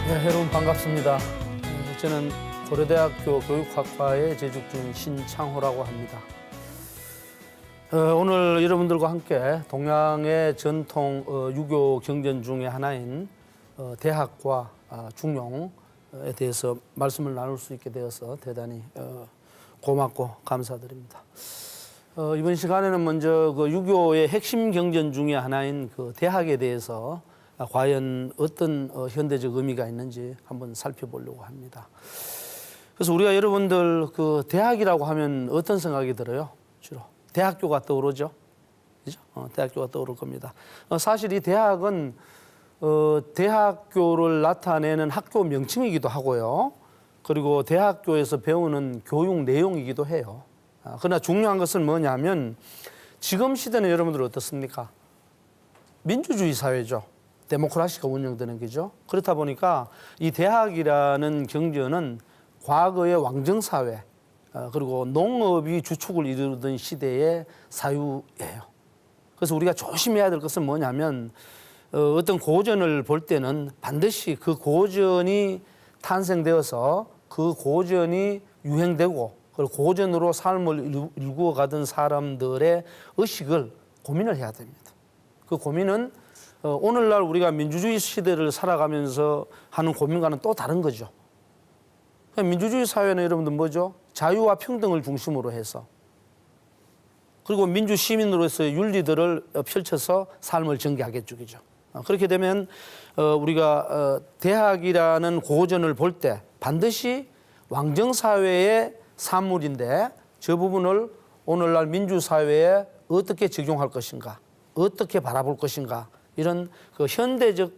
네, 여러분 반갑습니다. 저는 고려대학교 교육학과에 재직 중인 신창호라고 합니다. 오늘 여러분들과 함께 동양의 전통 유교 경전 중에 하나인 대학과 중용에 대해서 말씀을 나눌 수 있게 되어서 대단히 고맙고 감사드립니다. 이번 시간에는 먼저 그 유교의 핵심 경전 중에 하나인 그 대학에 대해서 과연 어떤 현대적 의미가 있는지 한번 살펴보려고 합니다. 그래서 우리가 여러분들 그 대학이라고 하면 어떤 생각이 들어요? 주로 대학교가 떠오르죠, 그죠? 대학교가 떠오를 겁니다. 사실 이 대학은 대학교를 나타내는 학교 명칭이기도 하고요. 그리고 대학교에서 배우는 교육 내용이기도 해요. 그러나 중요한 것은 뭐냐면 지금 시대는 여러분들 어떻습니까? 민주주의 사회죠. 데모크라시가 운영되는 거죠. 그렇다 보니까 이 대학이라는 경전은 과거의 왕정사회 그리고 농업이 주축을 이루던 시대의 사유예요. 그래서 우리가 조심해야 될 것은 뭐냐면 어떤 고전을 볼 때는 반드시 그 고전이 탄생되어서 그 고전이 유행되고 그리고 고전으로 삶을 일구어 가던 사람들의 의식을 고민을 해야 됩니다. 그 고민은 오늘날 우리가 민주주의 시대를 살아가면서 하는 고민과는 또 다른 거죠. 민주주의 사회는 여러분들 뭐죠? 자유와 평등을 중심으로 해서 그리고 민주 시민으로서의 윤리들을 펼쳐서 삶을 전개하게 쪽이죠. 그렇게 되면 우리가 대학이라는 고전을 볼 때 반드시 왕정사회의 산물인데 저 부분을 오늘날 민주사회에 어떻게 적용할 것인가, 어떻게 바라볼 것인가 이런 그 현대적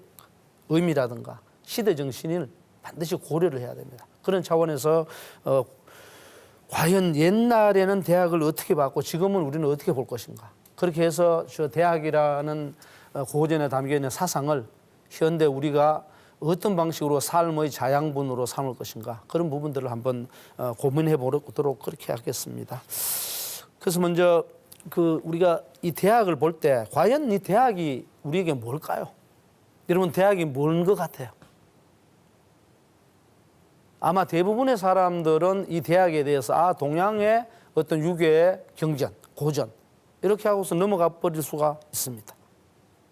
의미라든가 시대 정신을 반드시 고려를 해야 됩니다. 그런 차원에서 과연 옛날에는 대학을 어떻게 봤고 지금은 우리는 어떻게 볼 것인가. 그렇게 해서 저 대학이라는 고전에 담겨 있는 사상을 현대 우리가 어떤 방식으로 삶의 자양분으로 삼을 것인가 그런 부분들을 한번 고민해 보도록 그렇게 하겠습니다. 그래서 먼저 우리가 이 대학을 볼 때 과연 이 대학이 우리에게 뭘까요? 여러분 대학이 뭔 것 같아요? 아마 대부분의 사람들은 이 대학에 대해서 동양의 어떤 유교의 경전, 고전 이렇게 하고서 넘어가 버릴 수가 있습니다.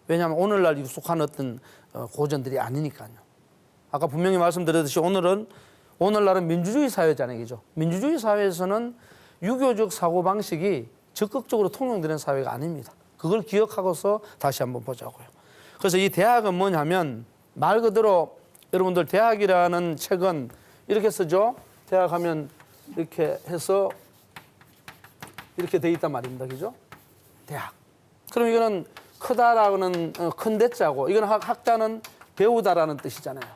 왜냐하면 오늘날 익숙한 어떤 고전들이 아니니까요. 아까 분명히 말씀드렸듯이 오늘날은 민주주의 사회잖아요, 그죠? 민주주의 사회에서는 유교적 사고방식이 적극적으로 통용되는 사회가 아닙니다. 그걸 기억하고서 다시 한번 보자고요. 그래서 이 대학은 뭐냐면 말 그대로 여러분들 대학이라는 책은 이렇게 쓰죠. 대학하면 이렇게 해서 이렇게 돼 있단 말입니다. 그죠? 대학. 그럼 이거는 크다라는 큰 대자고 이건 학자는 배우다라는 뜻이잖아요.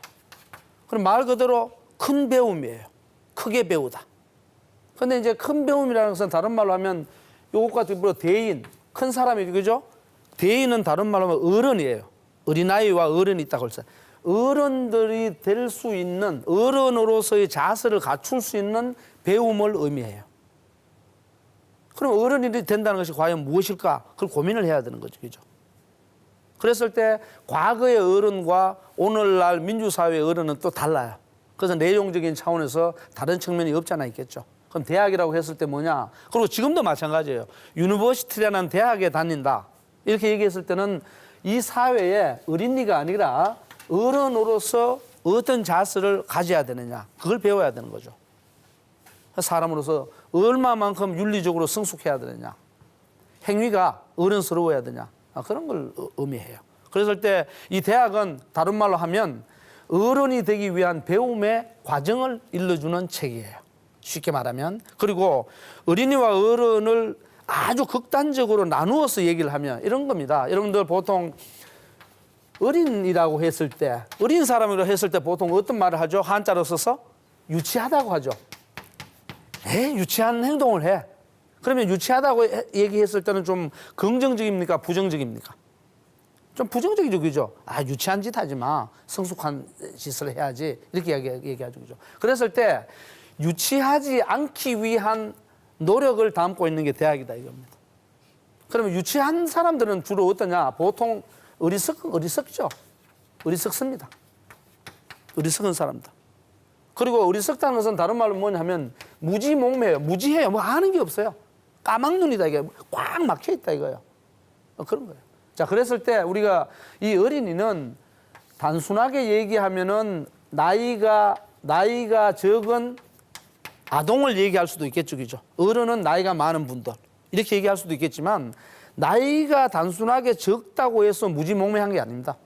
그럼 말 그대로 큰 배움이에요. 크게 배우다. 근데 이제 큰 배움이라는 것은 다른 말로 하면 요것 같은 거 대인, 큰 사람이죠. 그죠? 대인은 다른 말로 하면 어른이에요. 어린아이와 어른이 있다고 했어요. 어른들이 될 수 있는 어른으로서의 자세를 갖출 수 있는 배움을 의미해요. 그럼 어른이 된다는 것이 과연 무엇일까? 그걸 고민을 해야 되는 거죠. 그죠? 그랬을 때 과거의 어른과 오늘날 민주사회의 어른은 또 달라요. 그래서 내용적인 차원에서 다른 측면이 없잖아 있겠죠. 그럼 대학이라고 했을 때 뭐냐? 그리고 지금도 마찬가지예요. 유니버시티라는 대학에 다닌다. 이렇게 얘기했을 때는 이 사회에 어린이가 아니라 어른으로서 어떤 자세를 가져야 되느냐. 그걸 배워야 되는 거죠. 사람으로서 얼마만큼 윤리적으로 성숙해야 되느냐. 행위가 어른스러워야 되냐. 그런 걸 의미해요. 그랬을 때 이 대학은 다른 말로 하면 어른이 되기 위한 배움의 과정을 일러주는 책이에요. 쉽게 말하면. 그리고 어린이와 어른을 아주 극단적으로 나누어서 얘기를 하면 이런 겁니다. 여러분들 보통 어린이라고 했을 때, 어린 사람이라고 했을 때 보통 어떤 말을 하죠? 한자로 써서 유치하다고 하죠. 유치한 행동을 해. 그러면 유치하다고 얘기했을 때는 좀 긍정적입니까? 부정적입니까? 좀 부정적이죠, 그죠? 유치한 짓 하지 마. 성숙한 짓을 해야지. 이렇게 얘기하죠, 그죠? 그랬을 때 유치하지 않기 위한 노력을 담고 있는 게 대학이다 이겁니다. 그러면 유치한 사람들은 주로 어떠냐? 보통 어리석죠. 어리석습니다. 어리석은 사람들. 그리고 어리석다는 것은 다른 말로 뭐냐면 무지몽매예요. 무지해요. 뭐 아는 게 없어요. 까막눈이다 이게. 꽉 막혀 있다 이거예요. 그런 거예요. 자, 그랬을 때 우리가 이 어린이는 단순하게 얘기하면은 나이가 적은 아동을 얘기할 수도 있겠죠, 그죠? 어른은 나이가 많은 분들 이렇게 얘기할 수도 있겠지만 나이가 단순하게 적다고 해서 무지몽매한 게 아닙니다.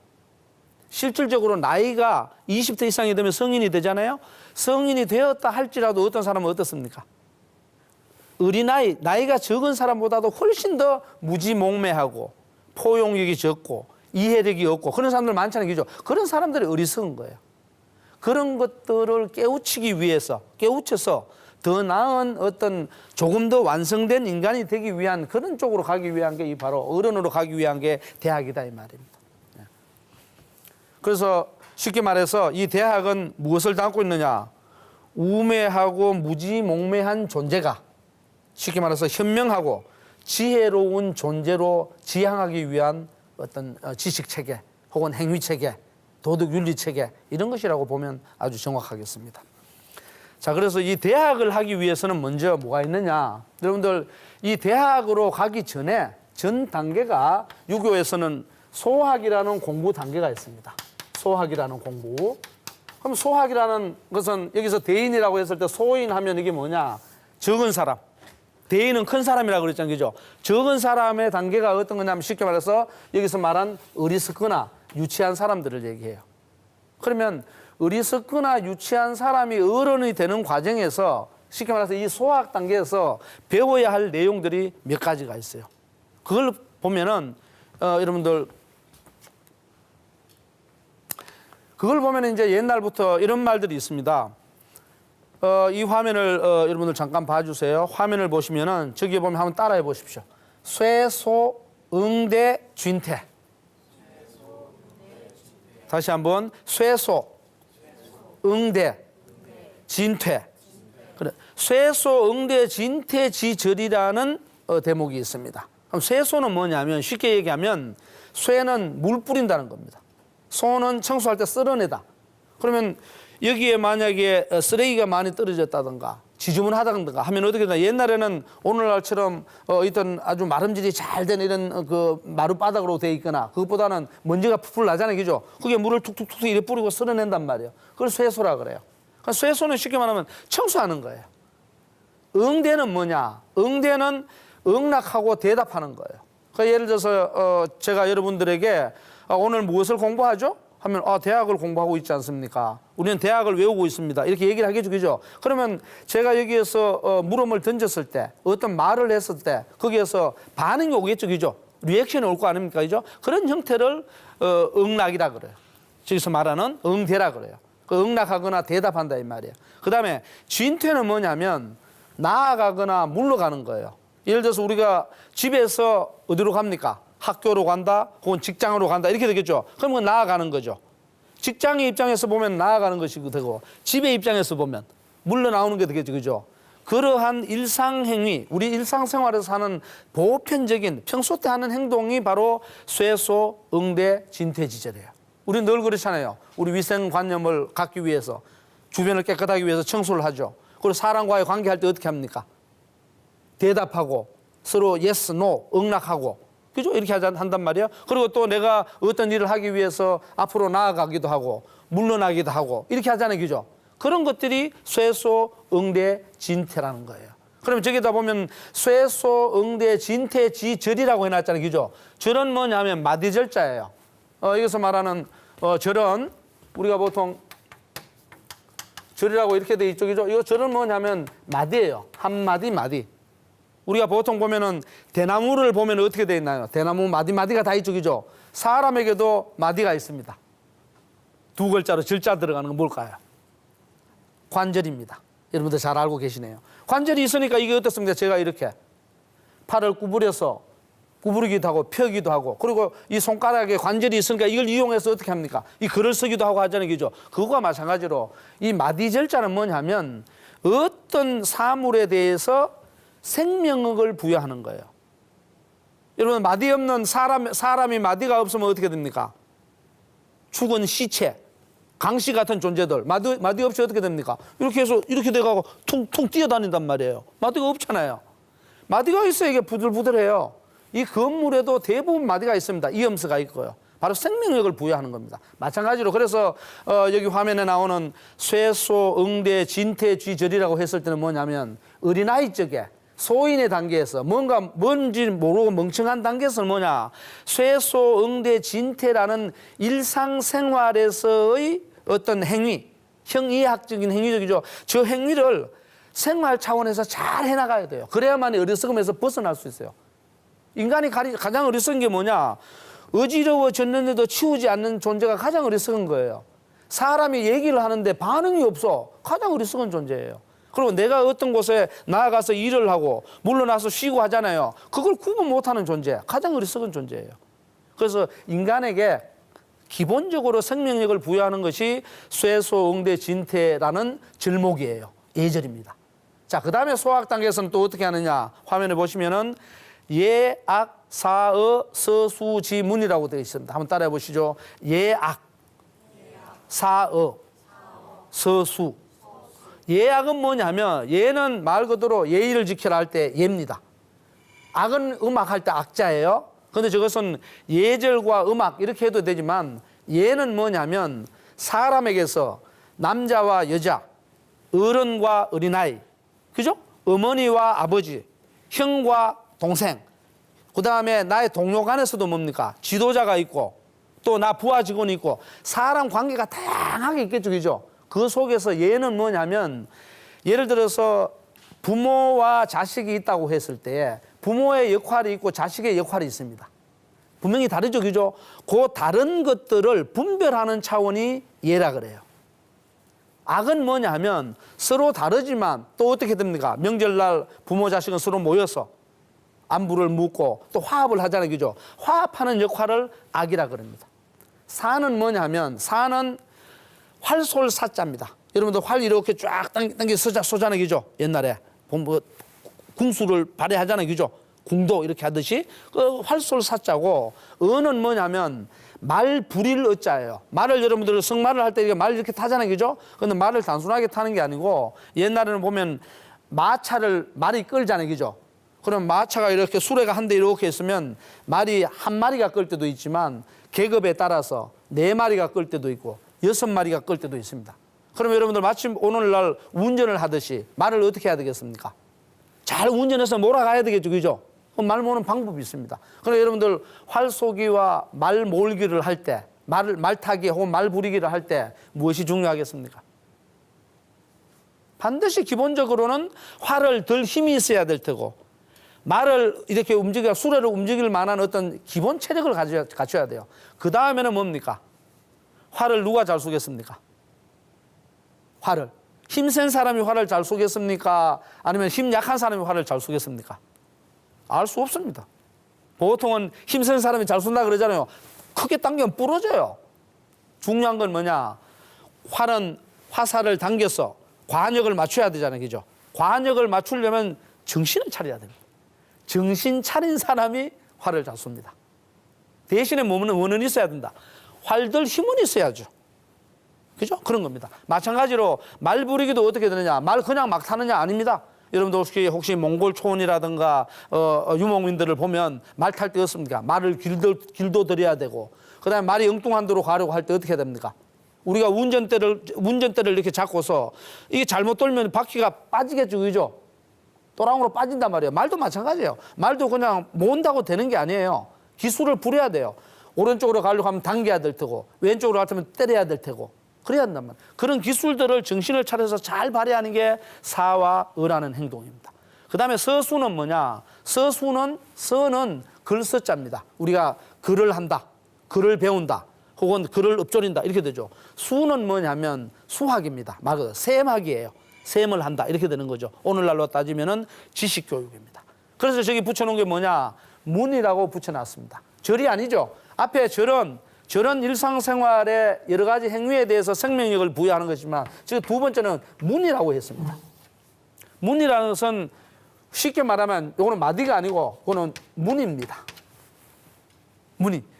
실질적으로 나이가 20대 이상이 되면 성인이 되잖아요. 성인이 되었다 할지라도 어떤 사람은 어떻습니까? 어린아이, 나이가 적은 사람보다도 훨씬 더 무지몽매하고 포용력이 적고 이해력이 없고 그런 사람들 많잖아요, 그죠? 그런 사람들이 어리석은 거예요. 그런 것들을 깨우쳐서 더 나은 어떤 조금 더 완성된 인간이 되기 위한 그런 쪽으로 가기 위한 게 바로 어른으로 가기 위한 게 대학이다 이 말입니다. 그래서 쉽게 말해서 이 대학은 무엇을 담고 있느냐? 우매하고 무지몽매한 존재가 쉽게 말해서 현명하고 지혜로운 존재로 지향하기 위한 어떤 지식체계 혹은 행위체계, 도덕윤리체계 이런 것이라고 보면 아주 정확하겠습니다. 자, 그래서 이 대학을 하기 위해서는 먼저 뭐가 있느냐? 여러분들 이 대학으로 가기 전에 전 단계가 유교에서는 소학이라는 공부 단계가 있습니다. 소학이라는 공부. 그럼 소학이라는 것은 여기서 대인이라고 했을 때 소인 하면 이게 뭐냐? 적은 사람. 대인은 큰 사람이라고 그랬잖아요, 그죠? 적은 사람의 단계가 어떤 거냐면 쉽게 말해서 여기서 말한 어리석거나 유치한 사람들을 얘기해요. 그러면 어리석거나 유치한 사람이 어른이 되는 과정에서 쉽게 말해서 이 소학 단계에서 배워야 할 내용들이 몇 가지가 있어요. 그걸 보면은 여러분들 그걸 보면 이제 옛날부터 이런 말들이 있습니다. 이 화면을 여러분들 잠깐 봐주세요. 화면을 보시면은 저기 보면 한번 따라해 보십시오. 쇠소 응대 쥔태. 다시 한번 쇠소 응대 진퇴. 그래 쇠소 응대 진퇴 지절이라는 대목이 있습니다. 그럼 쇠소는 뭐냐면 쉽게 얘기하면 쇠는 물 뿌린다는 겁니다. 소는 청소할 때 쓸어내다. 그러면 여기에 만약에 쓰레기가 많이 떨어졌다든가 지저분하다든가 하면 어떻게 되나 옛날에는 오늘날처럼 있던 아주 마름질이 잘 된 이런 그 마룻바닥으로 돼 있거나 그것보다는 먼지가 풀풀 나잖아요, 그죠? 그게 물을 툭툭툭 이렇게 뿌리고 쓸어낸단 말이에요. 그걸 쇠소라 그래요. 그러니까 쇠소는 쉽게 말하면 청소하는 거예요. 응대는 뭐냐? 응대는 응낙하고 대답하는 거예요. 그러니까 예를 들어서 제가 여러분들에게 오늘 무엇을 공부하죠? 하면 대학을 공부하고 있지 않습니까? 우리는 대학을 외우고 있습니다. 이렇게 얘기를 하겠죠, 그죠? 그러면 제가 여기에서 물음을 던졌을 때 어떤 말을 했을 때 거기에서 반응이 오겠죠, 그죠? 리액션이 올 거 아닙니까, 그죠? 그런 형태를 응낙이라 그래요. 저기서 말하는 응대라 그래요. 그 응낙하거나 대답한다 이 말이에요. 그다음에 진퇴는 뭐냐면 나아가거나 물러가는 거예요. 예를 들어서 우리가 집에서 어디로 갑니까? 학교로 간다 혹은 직장으로 간다 이렇게 되겠죠. 그러면 나아가는 거죠. 직장의 입장에서 보면 나아가는 것이 되고 집의 입장에서 보면 물러나오는 게 되겠죠, 그죠? 그러한 일상행위, 우리 일상생활에서 하는 보편적인 평소 때 하는 행동이 바로 쇠소, 응대, 진퇴지절이에요. 우리는 늘 그렇잖아요. 우리 위생관념을 갖기 위해서 주변을 깨끗하기 위해서 청소를 하죠. 그리고 사람과의 관계할 때 어떻게 합니까? 대답하고 서로 yes, no, 응낙하고 그죠? 이렇게 한단 말이에요. 그리고 또 내가 어떤 일을 하기 위해서 앞으로 나아가기도 하고 물러나기도 하고 이렇게 하잖아요, 그죠? 그런 것들이 쇠소, 응대, 진퇴라는 거예요. 그러면 저기다 보면 쇠소, 응대, 진퇴, 지절이라고 해놨잖아요, 그죠? 절은 뭐냐면 마디절자예요. 여기서 말하는 절은 우리가 보통 절이라고 이렇게 돼 있죠, 그죠? 이 절은 뭐냐면 마디예요. 한마디 마디. 우리가 보통 보면은 대나무를 보면 어떻게 돼 있나요? 대나무 마디마디가 다 있죠, 그죠? 사람에게도 마디가 있습니다. 두 글자로 절자 들어가는 건 뭘까요? 관절입니다. 여러분들 잘 알고 계시네요. 관절이 있으니까 이게 어떻습니까? 제가 이렇게 팔을 구부려서 구부리기도 하고 펴기도 하고 그리고 이 손가락에 관절이 있으니까 이걸 이용해서 어떻게 합니까? 이 글을 쓰기도 하고 하잖아요, 그죠? 그거와 마찬가지로 이 마디절자는 뭐냐면 어떤 사물에 대해서 생명력을 부여하는 거예요. 여러분 마디 없는 사람이 마디가 없으면 어떻게 됩니까? 죽은 시체, 강씨 같은 존재들, 마디 없이 어떻게 됩니까? 이렇게 해서 이렇게 돼가고 퉁퉁 뛰어다닌단 말이에요. 마디가 없잖아요. 마디가 있어야 이게 부들부들해요. 이 건물에도 대부분 마디가 있습니다. 이염새가 있고요. 바로 생명력을 부여하는 겁니다. 마찬가지로 그래서 여기 화면에 나오는 쇠소, 응대, 진태, 쥐절이라고 했을 때는 뭐냐면 어린아이 쪽에 소인의 단계에서 뭔지 모르고 멍청한 단계에서는 뭐냐, 쇠소, 응대, 진태라는 일상생활에서의 어떤 행위, 형이학적인 행위적이죠. 저 행위를 생활 차원에서 잘 해나가야 돼요. 그래야만 어리석음에서 벗어날 수 있어요. 인간이 가장 어리석은 게 뭐냐, 어지러워졌는데도 치우지 않는 존재가 가장 어리석은 거예요. 사람이 얘기를 하는데 반응이 없어. 가장 어리석은 존재예요. 그리고 내가 어떤 곳에 나아가서 일을 하고 물러나서 쉬고 하잖아요. 그걸 구분 못하는 존재, 가장 어리석은 존재예요. 그래서 인간에게 기본적으로 생명력을 부여하는 것이 쇠소, 응대, 진태라는 절목이에요. 예절입니다. 자, 그 다음에 소학 단계에서는 또 어떻게 하느냐. 화면에 보시면은 예악, 사어, 서수지문이라고 되어 있습니다. 한번 따라해 보시죠. 예악, 사어, 서수. 예악은 뭐냐면 예는 말 그대로 예의를 지켜라 할 때 예입니다. 악은 음악 할 때 악자예요. 그런데 저것은 예절과 음악 이렇게 해도 되지만 예는 뭐냐면 사람에게서 남자와 여자, 어른과 어린아이, 그죠? 어머니와 아버지, 형과 동생, 그 다음에 나의 동료 간에서도 뭡니까? 지도자가 있고 또 나 부하 직원이 있고 사람 관계가 다양하게 있겠죠, 그죠? 그 속에서 예는 뭐냐면 예를 들어서 부모와 자식이 있다고 했을 때 부모의 역할이 있고 자식의 역할이 있습니다. 분명히 다르죠, 그죠? 그 다른 것들을 분별하는 차원이 예라 그래요. 악은 뭐냐면 서로 다르지만 또 어떻게 됩니까? 명절날 부모 자식은 서로 모여서 안부를 묻고 또 화합을 하잖아요, 그죠? 화합하는 역할을 악이라 그럽니다. 사는 뭐냐면 사는 활솔사자입니다. 여러분들 활 이렇게 쫙 당겨 쏘잖아요, 그죠? 옛날에 뭐 궁수를 발휘하잖아요, 그죠? 궁도 이렇게 하듯이 그 활솔사자고, 어는 뭐냐면 말 부릴 어자예요. 말을 여러분들 성말을 할 때 말 이렇게 타잖아요, 그죠? 근데 말을 단순하게 타는 게 아니고 옛날에는 보면 말이 끌잖아요, 그죠? 그럼 마차가 이렇게 수레가 한 대 이렇게 있으면 말이 한 마리가 끌 때도 있지만 계급에 따라서 4마리가 끌 때도 있고 6마리가 끌 때도 있습니다. 그럼 여러분들 마침 오늘날 운전을 하듯이 말을 어떻게 해야 되겠습니까? 잘 운전해서 몰아가야 되겠죠, 그죠? 말 모는 방법이 있습니다. 그럼 여러분들 활쏘기와 말 몰기를 할 때, 말 타기 혹은 말 부리기를 할 때 무엇이 중요하겠습니까? 반드시 기본적으로는 활을 들 힘이 있어야 될 테고 말을 이렇게 수레를 움직일 만한 어떤 기본 체력을 갖춰야 돼요. 그 다음에는 뭡니까? 활을 누가 잘 쏘겠습니까? 활을. 힘센 사람이 활을 잘 쏘겠습니까? 아니면 힘 약한 사람이 활을 잘 쏘겠습니까? 알 수 없습니다. 보통은 힘센 사람이 잘 쏜다 그러잖아요. 크게 당기면 부러져요. 중요한 건 뭐냐? 활은 화살을 당겨서 관역을 맞춰야 되잖아요, 그죠? 관역을 맞추려면 정신을 차려야 됩니다. 정신 차린 사람이 활을 잘 쏩니다. 대신에 몸은 원은 있어야 된다. 활들 힘은 있어야죠. 그죠? 그런 겁니다. 마찬가지로 말 부리기도 어떻게 되느냐? 말 그냥 막 타느냐? 아닙니다. 여러분들 혹시 몽골 초원이라든가 유목민들을 보면 말 탈 때 어떻습니까? 말을 길도드려야 되고, 그 다음에 말이 엉뚱한 데로 가려고 할 때 어떻게 해야 됩니까? 우리가 운전대를 이렇게 잡고서 이게 잘못 돌면 바퀴가 빠지겠죠, 그죠? 또랑으로 빠진단 말이에요. 말도 마찬가지예요. 말도 그냥 모은다고 되는 게 아니에요. 기술을 부려야 돼요. 오른쪽으로 가려고 하면 당겨야 될 테고, 왼쪽으로 가려면 때려야 될 테고, 그래야 한단 말이에요. 그런 기술들을 정신을 차려서 잘 발휘하는 게 사와 어라는 행동입니다. 그 다음에 서수는 뭐냐? 서는 글서자입니다. 우리가 글을 한다, 글을 배운다, 혹은 글을 읊조린다 이렇게 되죠. 수는 뭐냐면 수학입니다. 말 그대로 셈학이에요. 셈을 한다 이렇게 되는 거죠. 오늘날로 따지면은 지식교육입니다. 그래서 저기 붙여놓은 게 뭐냐? 문이라고 붙여놨습니다. 절이 아니죠. 앞에 절은 일상생활의 여러 가지 행위에 대해서 생명력을 부여하는 것이지만 지금 두 번째는 문이라고 했습니다. 문이라는 것은 쉽게 말하면 이거는 마디가 아니고 이거는 문입니다.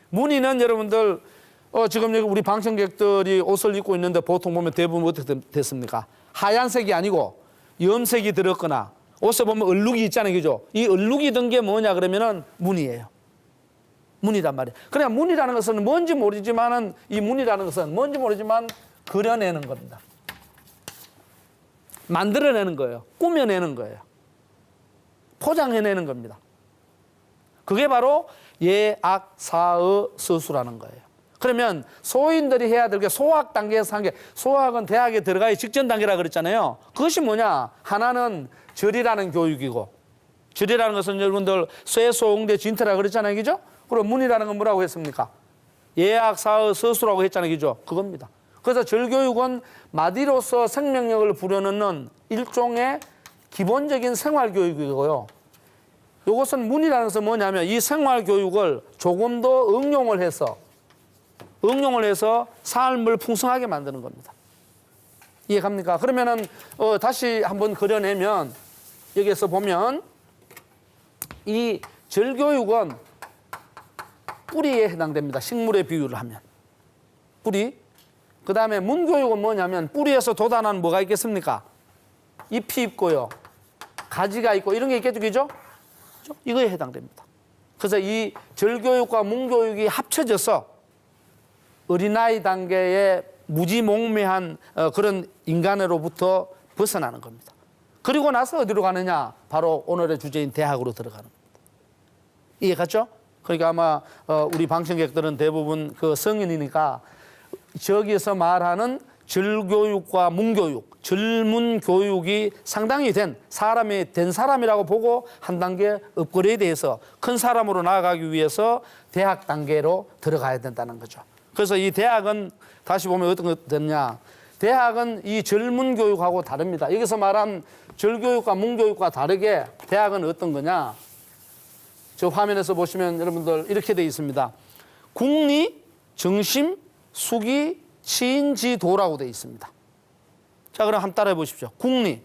문의는 여러분들 지금 여기 우리 방청객들이 옷을 입고 있는데 보통 보면 대부분 어떻게 됐습니까? 하얀색이 아니고 염색이 들었거나 옷에 보면 얼룩이 있잖아요. 그죠? 이 얼룩이 든 게 뭐냐 그러면은 무늬예요. 무늬란 말이에요. 그러니까 무늬라는 것은 뭔지 모르지만은 이 무늬라는 것은 뭔지 모르지만 그려내는 겁니다. 만들어내는 거예요. 꾸며내는 거예요. 포장해내는 겁니다. 그게 바로 예악사의서수라는 거예요. 그러면 소인들이 해야 될 게 소학 단계에서 한 게, 소학은 대학에 들어가기 직전 단계라 그랬잖아요. 그것이 뭐냐? 하나는 절이라는 교육이고, 절이라는 것은 여러분들 쇠소응대 진퇴라 그랬잖아요. 그죠? 그리고 문이라는 건 뭐라고 했습니까? 예악사의서수라고 했잖아요. 그죠? 그겁니다. 그래서 절교육은 마디로서 생명력을 불어넣는 일종의 기본적인 생활교육이고요. 이것은 문이라는 것은 뭐냐면 이 생활교육을 조금 더 응용을 해서 삶을 풍성하게 만드는 겁니다. 이해갑니까? 그러면은 다시 한번 그려내면 여기에서 보면 이 절교육은 뿌리에 해당됩니다. 식물의 비유를 하면. 뿌리. 그 다음에 문교육은 뭐냐면 뿌리에서 돋아나는 뭐가 있겠습니까? 잎이 있고요. 가지가 있고 이런 게 있겠죠. 그죠? 이거에 해당됩니다. 그래서 이 절교육과 문교육이 합쳐져서 어린아이 단계의 무지몽매한 그런 인간으로부터 벗어나는 겁니다. 그리고 나서 어디로 가느냐? 바로 오늘의 주제인 대학으로 들어가는 겁니다. 이해갔죠? 그러니까 아마 우리 방청객들은 대부분 그 성인이니까 저기서 말하는 절교육과 문교육, 절문교육이 상당히 된 사람이라고 보고 한 단계 업그레이드해서 큰 사람으로 나아가기 위해서 대학 단계로 들어가야 된다는 거죠. 그래서 이 대학은 다시 보면 어떤 것 됐냐? 대학은 이 절문교육하고 다릅니다. 여기서 말한 절교육과 문교육과 다르게 대학은 어떤 거냐? 저 화면에서 보시면 여러분들 이렇게 되어 있습니다. 국리, 정심, 수기, 치인지도라고 되어 있습니다. 자, 그럼 한번 따라해 보십시오. 국리.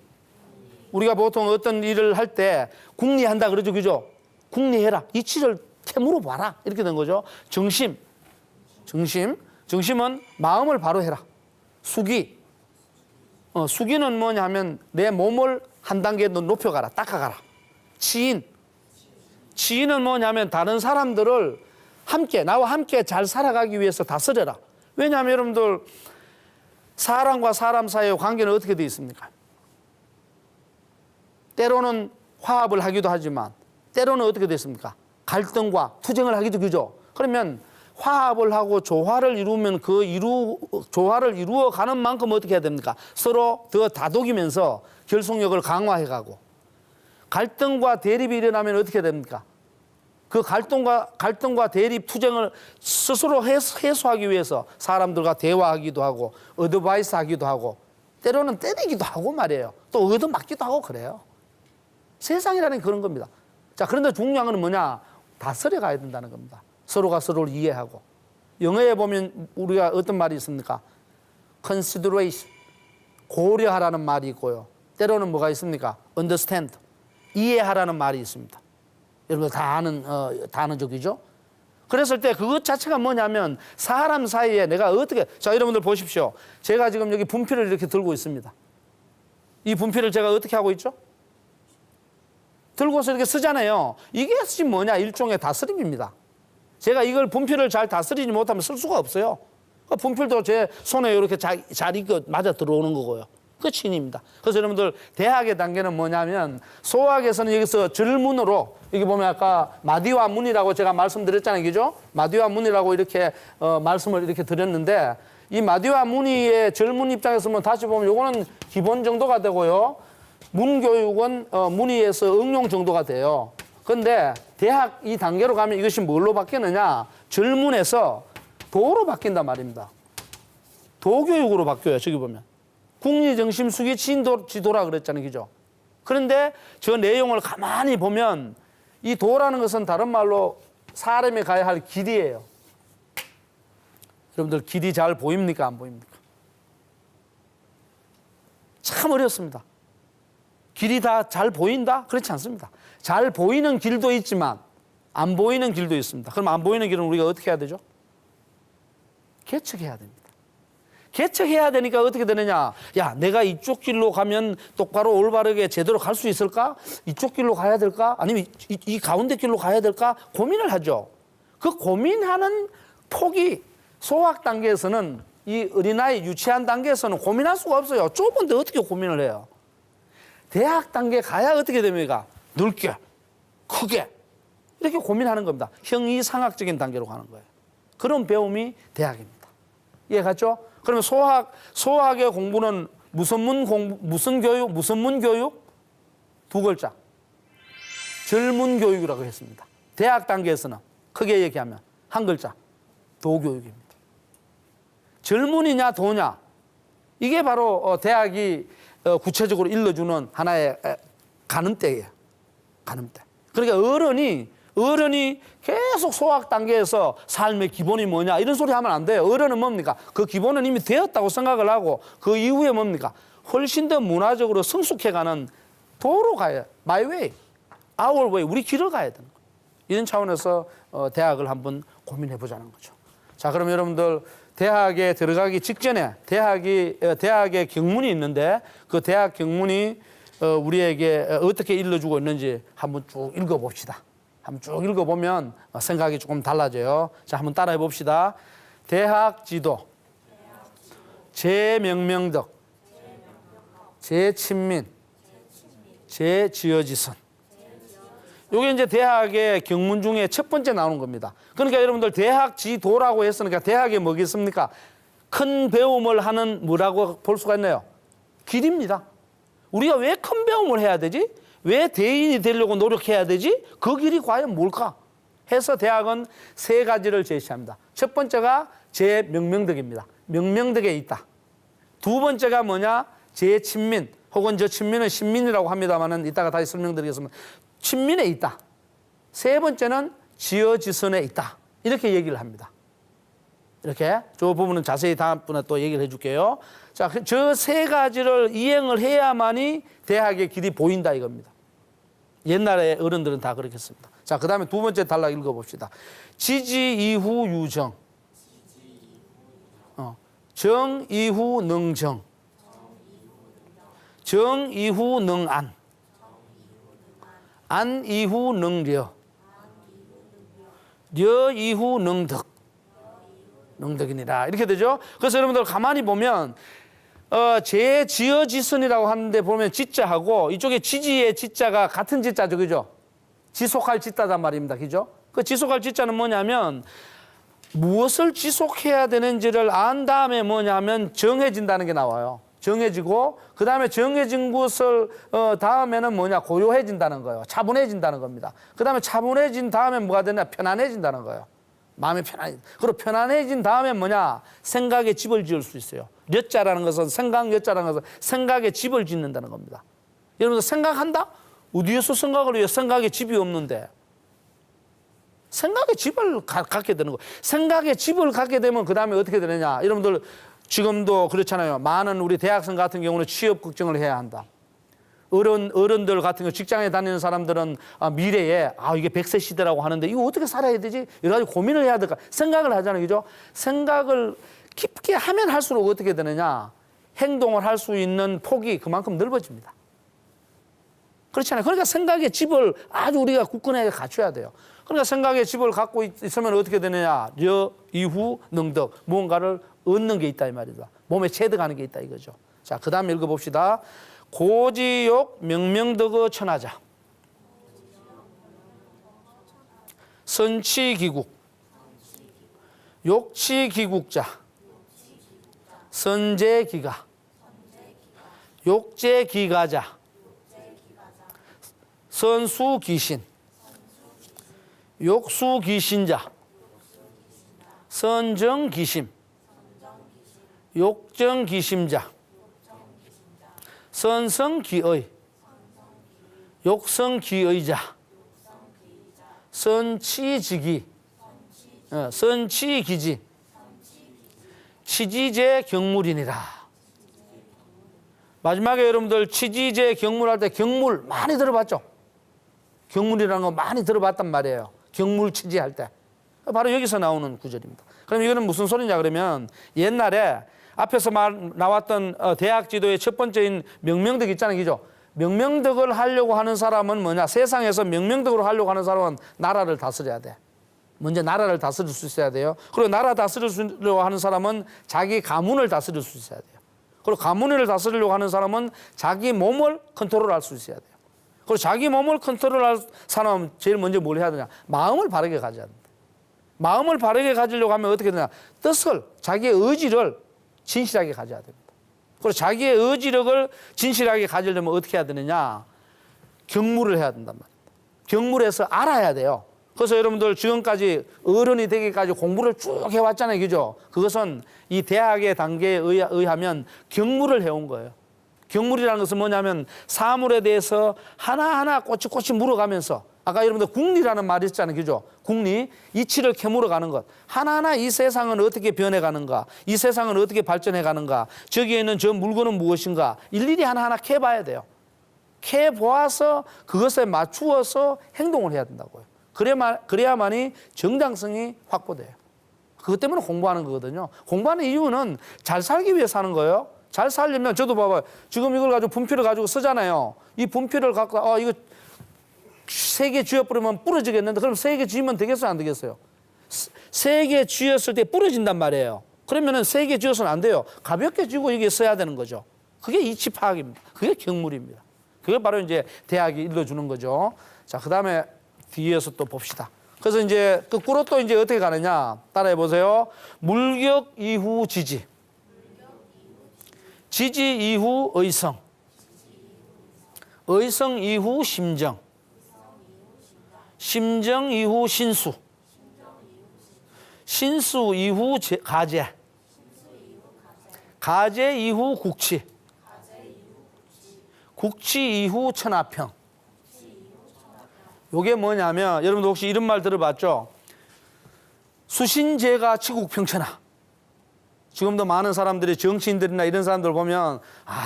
우리가 보통 어떤 일을 할 때 국리한다 그러죠. 그죠? 국리해라. 이치를 캐물어 봐라. 이렇게 된 거죠. 정심. 정심은 마음을 바로 해라. 수기. 수기는 뭐냐 하면 내 몸을 한 단계 더 높여가라. 닦아가라. 치인은 뭐냐면 다른 사람들을 나와 함께 잘 살아가기 위해서 다스려라. 왜냐하면 여러분들 사람과 사람 사이의 관계는 어떻게 되어 있습니까? 때로는 화합을 하기도 하지만 때로는 어떻게 되어 있습니까? 갈등과 투쟁을 하기도 그죠? 그러면 화합을 하고 조화를 이루면 조화를 이루어가는 만큼 어떻게 해야 됩니까? 서로 더 다독이면서 결속력을 강화해가고 갈등과 대립이 일어나면 어떻게 해야 됩니까? 그 갈등과 대립, 투쟁을 스스로 해소하기 위해서 사람들과 대화하기도 하고 어드바이스 하기도 하고 때로는 때리기도 하고 말이에요. 또 얻어맞기도 하고 그래요. 세상이라는 그런 겁니다. 자, 그런데 중요한 건 뭐냐? 다스려 가야 된다는 겁니다. 서로가 서로를 이해하고. 영어에 보면 우리가 어떤 말이 있습니까? consideration, 고려하라는 말이 있고요. 때로는 뭐가 있습니까? understand, 이해하라는 말이 있습니다. 여러분 다 아는 단어적이죠? 그랬을 때 그것 자체가 뭐냐면 사람 사이에 내가 어떻게, 자, 여러분들 보십시오. 제가 지금 여기 분필을 이렇게 들고 있습니다. 이 분필을 제가 어떻게 하고 있죠? 들고서 이렇게 쓰잖아요. 이게 지금 뭐냐? 일종의 다스림입니다. 제가 이걸 분필을 잘 다스리지 못하면 쓸 수가 없어요. 분필도 제 손에 이렇게 잘 맞아 들어오는 거고요. 그 친입니다. 그래서 여러분들 대학의 단계는 뭐냐면 소학에서는 여기서 절문으로 여기 보면 아까 마디와 문이라고 제가 말씀드렸잖아요. 그죠? 마디와 문이라고 이렇게 말씀을 이렇게 드렸는데 이 마디와 문이의 절문 입장에서 다시 보면 요거는 기본 정도가 되고요. 문교육은 문의에서 응용 정도가 돼요. 그런데 대학 이 단계로 가면 이것이 뭘로 바뀌느냐? 절문에서 도로 바뀐단 말입니다. 도교육으로 바뀌어요. 저기 보면. 국리정심 수기 치인지도라 그랬잖아요. 그죠? 그런데 저 내용을 가만히 보면 이 도라는 것은 다른 말로 사람이 가야 할 길이에요. 여러분들 길이 잘 보입니까? 안 보입니까? 참 어렵습니다. 길이 다 잘 보인다? 그렇지 않습니다. 잘 보이는 길도 있지만 안 보이는 길도 있습니다. 그럼 안 보이는 길은 우리가 어떻게 해야 되죠? 개척해야 됩니다. 개척해야 되니까 어떻게 되느냐? 야, 내가 이쪽 길로 가면 똑바로 올바르게 제대로 갈 수 있을까? 이쪽 길로 가야 될까? 아니면 이 가운데 길로 가야 될까? 고민을 하죠. 그 고민하는 폭이 소학 단계에서는 이 어린아이 유치한 단계에서는 고민할 수가 없어요. 좁은데 어떻게 고민을 해요? 대학 단계 가야 어떻게 됩니까? 넓게, 크게 이렇게 고민하는 겁니다. 형이상학적인 단계로 가는 거예요. 그런 배움이 대학입니다. 이해 갔죠? 그러면 소학의 공부는 무슨 문 교육? 두 글자. 젊은 교육이라고 했습니다. 대학 단계에서는 크게 얘기하면 한 글자. 도교육입니다. 젊은이냐 도냐. 이게 바로 대학이 구체적으로 일러주는 하나의 가늠대예요. 가늠대. 그러니까 어른이 계속 소학 단계에서 삶의 기본이 뭐냐 이런 소리 하면 안 돼요. 어른은 뭡니까? 그 기본은 이미 되었다고 생각을 하고 그 이후에 뭡니까? 훨씬 더 문화적으로 성숙해가는 도로 가야 my way, our way, 우리 길을 가야 되는 거예요. 이런 차원에서 대학을 한번 고민해 보자는 거죠. 자, 그럼 여러분들 대학에 들어가기 직전에 대학의 경문이 있는데 그 대학 경문이 우리에게 어떻게 일러주고 있는지 한번 쭉 읽어봅시다. 한번 쭉 읽어보면 생각이 조금 달라져요. 자, 한번 따라해 봅시다. 대학 지도, 제명명덕, 제친민, 제지어지선. 이게 이제 대학의 경문 중에 첫 번째 나오는 겁니다. 그러니까 여러분들 대학 지도라고 했으니까 대학에 뭐겠습니까? 큰 배움을 하는 뭐라고 볼 수가 있나요? 길입니다. 우리가 왜 큰 배움을 해야 되지? 왜 대인이 되려고 노력해야 되지? 그 길이 과연 뭘까? 해서 대학은 세 가지를 제시합니다. 첫 번째가 제명명덕입니다. 명명덕에 있다. 두 번째가 뭐냐? 제친민, 혹은 저 친민은 신민이라고 합니다만은 이따가 다시 설명드리겠습니다. 친민에 있다. 세 번째는 지어지선에 있다. 이렇게 얘기를 합니다. 이렇게 저 부분은 자세히 다음번에 또 얘기를 해줄게요. 자, 저 세 가지를 이행을 해야만이 대학의 길이 보인다 이겁니다. 옛날에 어른들은 다 그렇게 했습니다. 자, 그 다음에 두 번째 단락 읽어봅시다. 지지 이후 유정, 정 이후 능정, 정 이후 능안, 안 이후 능려, 려 이후 능덕, 능덕이니라 이렇게 되죠. 그래서 여러분들 가만히 보면 제지어지선이라고 하는데 보면 지자하고 이쪽에 지지의 지자가 같은 지자죠, 그죠? 지속할 지자단 말입니다, 그죠? 그 지속할 지자는 뭐냐면 무엇을 지속해야 되는지를 안 다음에 뭐냐면 정해진다는 게 나와요. 정해지고 그 다음에 정해진 것을 다음에는 뭐냐? 고요해진다는 거예요. 차분해진다는 겁니다. 그 다음에 차분해진 다음에 뭐가 되냐? 편안해진다는 거예요. 마음이 그리고 편안해진 다음에 뭐냐? 생각에 집을 지을 수 있어요. 엿자라는 것은 여자라는 것은 생각에 집을 짓는다는 겁니다. 여러분들 생각한다? 어디에서 생각을 해요? 생각에 집이 없는데. 생각에 집을 갖게 되는 거예요. 생각에 집을 갖게 되면 그 다음에 어떻게 되느냐? 여러분들 지금도 그렇잖아요. 많은 우리 대학생 같은 경우는 취업 걱정을 해야 한다. 어른들 같은 경우 직장에 다니는 사람들은 미래에 이게 100세 시대라고 하는데 이거 어떻게 살아야 되지? 여러 가지 고민을 해야 될까? 생각을 하잖아요. 그죠? 생각을 깊게 하면 할수록 어떻게 되느냐? 행동을 할 수 있는 폭이 그만큼 넓어집니다. 그렇잖아요. 그러니까 생각의 집을 아주 우리가 굳건하게 갖춰야 돼요. 그러니까 생각의 집을 갖고 있으면 어떻게 되느냐? 여, 이후, 능덕. 무언가를 얻는 게 있다 이 말이다. 몸에 체득하는 게 있다 이거죠. 자, 그 다음 읽어봅시다. 고지욕 명명덕의 천하자. 선치기국. 욕치기국자. 선제기가. 욕제기가자. 선수기신. 욕수기신자. 선정기심. 욕정기심자. 선성기의. 욕성기의자. 선치지기. 선치기지. 치지제 경물이니라. 마지막에 여러분들 치지제 경물할 때 경물 많이 들어봤죠? 경물이라는 거 많이 들어봤단 말이에요. 경물 치지할 때. 바로 여기서 나오는 구절입니다. 그럼 이거는 무슨 소리냐 그러면 옛날에 앞에서 나왔던 대학 지도의 첫 번째인 명명덕 있잖아요. 그죠? 명명덕을 하려고 하는 사람은 뭐냐? 세상에서 명명덕으로 하려고 하는 사람은 나라를 다스려야 돼. 먼저 나라를 다스릴 수 있어야 돼요. 그리고 나라 다스리려고 하는 사람은 자기 가문을 다스릴 수 있어야 돼요. 그리고 가문을 다스리려고 하는 사람은 자기 몸을 컨트롤할 수 있어야 돼요. 그리고 자기 몸을 컨트롤할 사람은 제일 먼저 뭘 해야 되냐? 마음을 바르게 가져야 된다. 마음을 바르게 가지려고 하면 어떻게 되냐? 뜻을, 자기의 의지를 진실하게 가져야 됩니다. 그리고 자기의 의지력을 진실하게 가지려면 어떻게 해야 되느냐? 경무를 해야 된단 말입니다. 경무해서 알아야 돼요. 그래서 여러분들 지금까지 어른이 되기까지 공부를 쭉 해왔잖아요. 그죠? 그것은 이 대학의 단계에 의하면 경무를 해온 거예요. 경물이라는 것은 뭐냐면 사물에 대해서 하나하나 꼬치꼬치 물어가면서 아까 여러분들 국리라는 말이 있잖아요. 그죠? 국리, 이치를 캐물어 가는 것. 하나하나 이 세상은 어떻게 변해가는가? 이 세상은 어떻게 발전해가는가? 저기에 있는 저 물건은 무엇인가? 일일이 하나하나 캐봐야 돼요. 캐보아서 그것에 맞추어서 행동을 해야 된다고요. 그래야만이 정당성이 확보돼요. 그것 때문에 공부하는 거거든요. 공부하는 이유는 잘 살기 위해서 하는 거예요. 잘 살려면 저도 봐봐요. 지금 이걸 가지고 분필을 가지고 쓰잖아요. 이 분필을 갖고 이거 3개 쥐어버리면 부러지겠는데 그럼 3개 쥐면 되겠어요? 안 되겠어요? 3개 쥐었을 때 부러진단 말이에요. 그러면은 3개 쥐어서는 안 돼요. 가볍게 쥐고 이게 써야 되는 거죠. 그게 이치 파악입니다. 그게 경물입니다. 그게 바로 이제 대학이 일러주는 거죠. 자, 그 다음에 뒤에서 또 봅시다. 그래서 이제 거꾸로 또 이제 어떻게 가느냐. 따라해 보세요. 물격 이후 지지. 지지 이후 의성. 의성 이후 심정. 심정 이후 신수. 신수 이후 가제. 가제 이후 국치. 국치 이후 천하평. 요게 뭐냐면 여러분들 혹시 이런 말 들어봤죠? 수신제가 치국평천하. 지금도 많은 사람들이 정치인들이나 이런 사람들 보면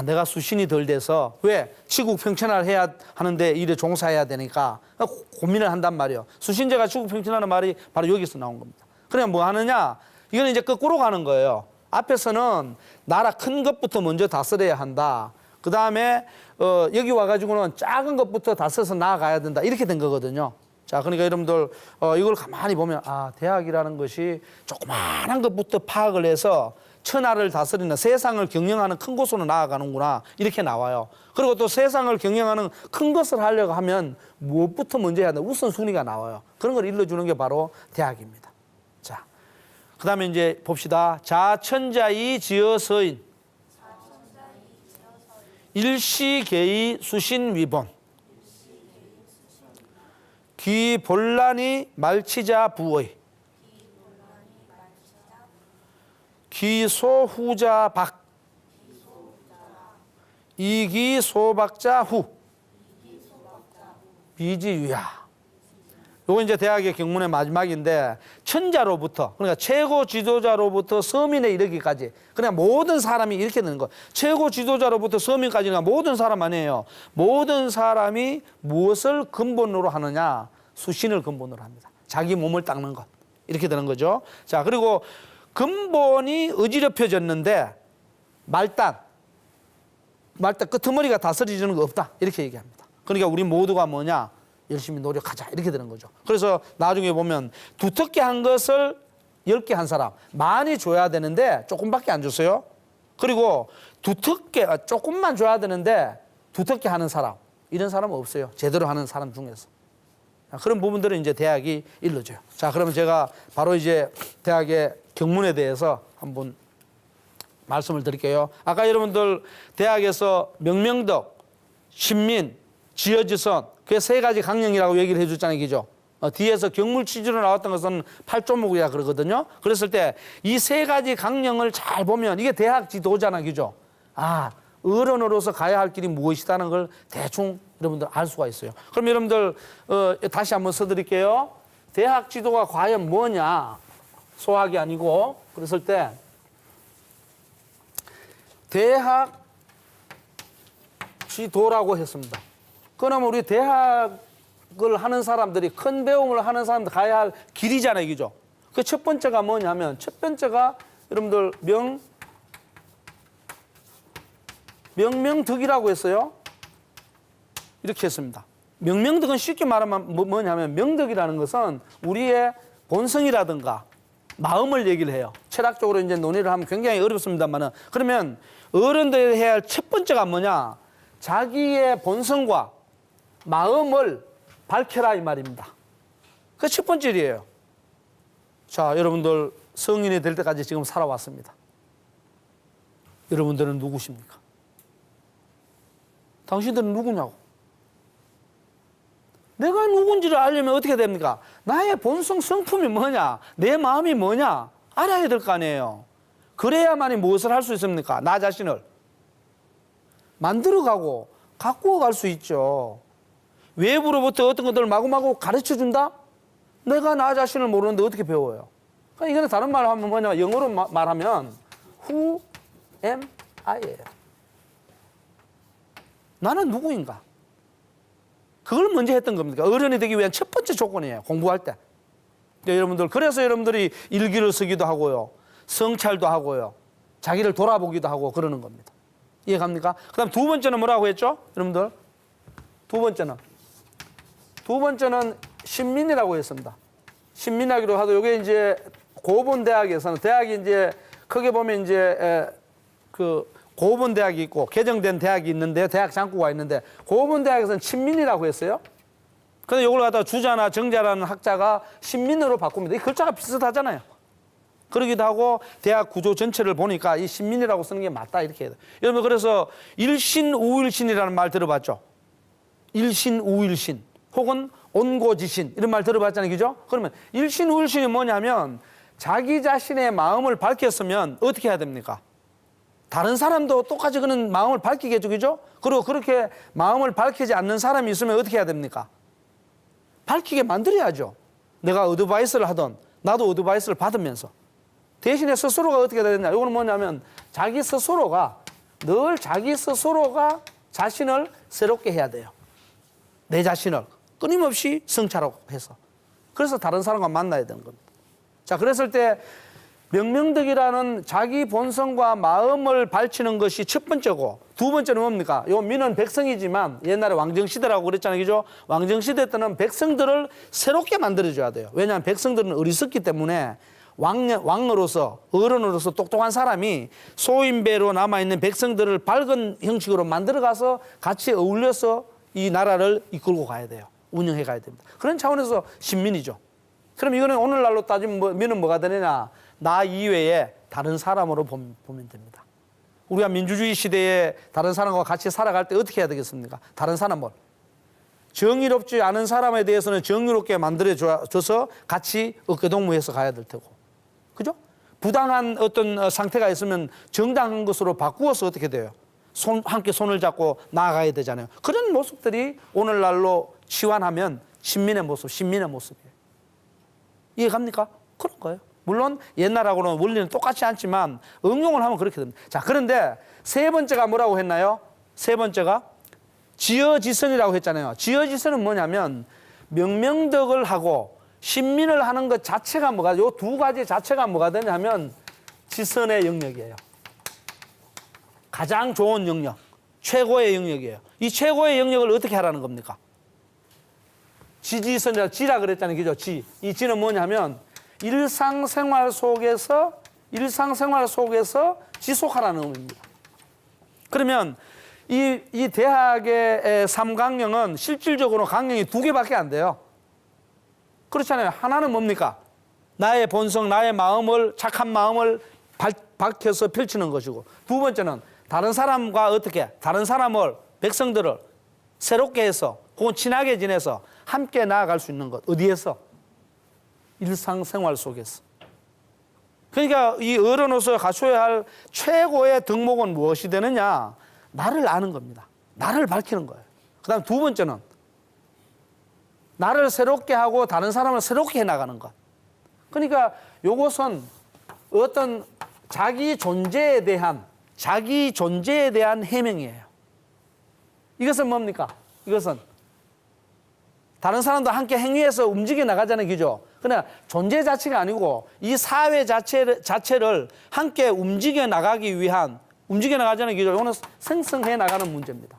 내가 수신이 덜 돼서 왜? 치국평천하를 해야 하는데 일에 종사해야 되니까 고민을 한단 말이에요. 수신제가 치국평천하는 말이 바로 여기서 나온 겁니다. 그냥 뭐 하느냐? 이거는 이제 거꾸로 가는 거예요. 앞에서는 나라 큰 것부터 먼저 다스려야 한다. 그 다음에 여기 와가지고는 작은 것부터 다스려서 나아가야 된다. 이렇게 된 거거든요. 자, 그러니까 여러분들 이걸 가만히 보면 대학이라는 것이 조그마한 것부터 파악을 해서 천하를 다스리는 세상을 경영하는 큰 곳으로 나아가는구나. 이렇게 나와요. 그리고 또 세상을 경영하는 큰 것을 하려고 하면 무엇부터 먼저 해야 되나 우선순위가 나와요. 그런 걸 일러주는 게 바로 대학입니다. 자, 그 다음에 이제 봅시다. 자천자이 지어서인 일시계의 수신위본 귀본란이 말치자 부의 귀소후자 박 이기소박자 후 비지유야. 요거 이제 대학의 경문의 마지막인데 천자로부터 그러니까 최고 지도자로부터 서민에 이르기까지 그냥 모든 사람이 이렇게 되는 거예요. 최고 지도자로부터 서민까지는 모든 사람 아니에요. 모든 사람이 무엇을 근본으로 하느냐? 수신을 근본으로 합니다. 자기 몸을 닦는 것. 이렇게 되는 거죠. 자, 그리고 근본이 어지럽혀졌는데 말단 끄트머리가 다스려지는 거 없다. 이렇게 얘기합니다. 그러니까 우리 모두가 뭐냐? 열심히 노력하자 이렇게 되는 거죠. 그래서 나중에 보면 두텁게 한 것을 10개 한 사람 많이 줘야 되는데 조금밖에 안 줬어요. 그리고 두텁게 조금만 줘야 되는데 두텁게 하는 사람 이런 사람은 없어요. 제대로 하는 사람 중에서. 그런 부분들은 이제 대학이 일러줘요. 자, 그러면 제가 바로 이제 대학의 경문에 대해서 한번 말씀을 드릴게요. 아까 여러분들 대학에서 명명덕, 신민, 지어지선 그게 3가지 강령이라고 얘기를 해줬잖아요. 그죠? 뒤에서 경물 취지로 나왔던 것은 8조목이라 그러거든요. 그랬을 때 이 3가지 강령을 잘 보면 이게 대학 지도잖아요. 그죠? 어른으로서 가야 할 길이 무엇이다는 걸 대충 여러분들 알 수가 있어요. 그럼 여러분들 다시 한번 써드릴게요. 대학 지도가 과연 뭐냐? 소학이 아니고 그랬을 때 대학 지도라고 했습니다. 그러면 우리 대학을 하는 사람들이 큰 배움을 하는 사람들 가야 할 길이잖아요. 그죠? 그 첫 번째가 뭐냐면 첫 번째가 여러분들 명명덕이라고 했어요. 이렇게 했습니다. 명명덕은 쉽게 말하면 뭐냐면 명덕이라는 것은 우리의 본성이라든가 마음을 얘기를 해요. 철학적으로 이제 논의를 하면 굉장히 어렵습니다만은 그러면 어른들이 해야 할 첫 번째가 뭐냐? 자기의 본성과 마음을 밝혀라 이 말입니다. 그 첫 번째 일이에요. 자, 여러분들 성인이 될 때까지 지금 살아왔습니다. 여러분들은 누구십니까? 당신들은 누구냐고? 내가 누군지를 알려면 어떻게 됩니까? 나의 본성 성품이 뭐냐? 내 마음이 뭐냐? 알아야 될 거 아니에요. 그래야만이 무엇을 할 수 있습니까? 나 자신을 만들어가고 갖고 갈 수 있죠. 외부로부터 어떤 것들을 마구마구 가르쳐준다? 내가 나 자신을 모르는데 어떻게 배워요? 그러니까 이거는 다른 말로 하면 뭐냐? 영어로 말하면 Who am I예요. 나는 누구인가? 그걸 먼저 했던 겁니다. 어른이 되기 위한 첫 번째 조건이에요. 공부할 때. 여러분들 그래서 여러분들이 일기를 쓰기도 하고요. 성찰도 하고요. 자기를 돌아보기도 하고 그러는 겁니다. 이해갑니까? 그 다음 두 번째는 뭐라고 했죠? 여러분들 두 번째는 신민이라고 했습니다. 신민학이라고 하도 이게 이제 고본대학에서는 대학이 이제 크게 보면 이제 그 고본대학이 있고 개정된 대학이 있는데 대학 장구가 있는데 고본대학에서는 친민이라고 했어요. 근데 이걸 갖다가 주자나 정자라는 학자가 신민으로 바꿉니다. 이 글자가 비슷하잖아요. 그러기도 하고 대학 구조 전체를 보니까 이 신민이라고 쓰는 게 맞다 이렇게 해요. 여러분 그래서 일신우일신이라는 말 들어봤죠? 일신우일신 혹은 온고지신 이런 말 들어봤잖아요. 그죠? 그러면 일신우일신이 뭐냐면 자기 자신의 마음을 밝혔으면 어떻게 해야 됩니까? 다른 사람도 똑같이 그런 마음을 밝히게 해주죠. 그죠? 그리고 그렇게 마음을 밝히지 않는 사람이 있으면 어떻게 해야 됩니까? 밝히게 만들어야죠. 내가 어드바이스를 하던 나도 어드바이스를 받으면서 대신에 스스로가 어떻게 해야 되냐? 이거는 뭐냐면 자기 스스로가 늘 자기 스스로가 자신을 새롭게 해야 돼요. 내 자신을 끊임없이 성찰하고 해서. 그래서 다른 사람과 만나야 되는 겁니다. 자, 그랬을 때 명명덕이라는 자기 본성과 마음을 밝히는 것이 첫 번째고 두 번째는 뭡니까? 요 민은 백성이지만 옛날에 왕정시대라고 그랬잖아요. 그죠? 왕정시대 때는 백성들을 새롭게 만들어줘야 돼요. 왜냐하면 백성들은 어리석기 때문에 왕으로서 어른으로서 똑똑한 사람이 소인배로 남아있는 백성들을 밝은 형식으로 만들어가서 같이 어울려서 이 나라를 이끌고 가야 돼요. 운영해 가야 됩니다. 그런 차원에서 신민이죠. 그럼 이거는 오늘날로 따지면 민은 뭐가 되느냐? 나 이외에 다른 사람으로 보면 됩니다. 우리가 민주주의 시대에 다른 사람과 같이 살아갈 때 어떻게 해야 되겠습니까? 다른 사람을 정의롭지 않은 사람에 대해서는 정의롭게 만들어줘서 같이 어깨동무해서 가야 될 테고, 그죠? 부당한 어떤 상태가 있으면 정당한 것으로 바꾸어서 어떻게 돼요? 함께 손을 잡고 나아가야 되잖아요. 그런 모습들이 오늘날로 치환하면 신민의 모습, 신민의 모습이에요. 이해갑니까? 그런 거예요. 물론 옛날하고는 원리는 똑같지 않지만 응용을 하면 그렇게 됩니다. 자, 그런데 세 번째가 뭐라고 했나요? 세 번째가 지어지선이라고 했잖아요. 지어지선은 뭐냐면 명명덕을 하고 신민을 하는 것 자체가 뭐가, 요 두 가지 자체가 뭐가 되냐면 지선의 영역이에요. 가장 좋은 영역, 최고의 영역이에요. 이 최고의 영역을 어떻게 하라는 겁니까? 지지선이라 지라 그랬잖아요. 그죠? 지. 이 지는 뭐냐면 일상생활 속에서 지속하라는 의미입니다. 그러면 이 대학의 3강령은 실질적으로 강령이 2개밖에 안 돼요. 그렇잖아요. 하나는 뭡니까? 나의 본성, 나의 마음을, 착한 마음을 밝혀서 펼치는 것이고, 두 번째는 다른 사람과 어떻게, 다른 사람을, 백성들을 새롭게 해서 혹은 친하게 지내서 함께 나아갈 수 있는 것. 어디에서? 일상생활 속에서. 그러니까 이 어른으로서 갖춰야 할 최고의 덕목은 무엇이 되느냐? 나를 아는 겁니다. 나를 밝히는 거예요. 그 다음 두 번째는 나를 새롭게 하고 다른 사람을 새롭게 해나가는 것. 그러니까 이것은 어떤 자기 존재에 대한 해명이에요. 이것은 뭡니까? 이것은 다른 사람도 함께 행위해서 움직여 나가잖아요. 그죠? 그러나 존재 자체가 아니고 이 사회 자체를 함께 움직여 나가기 위한 움직여 나가자는 기조, 이거는 생성해 나가는 문제입니다.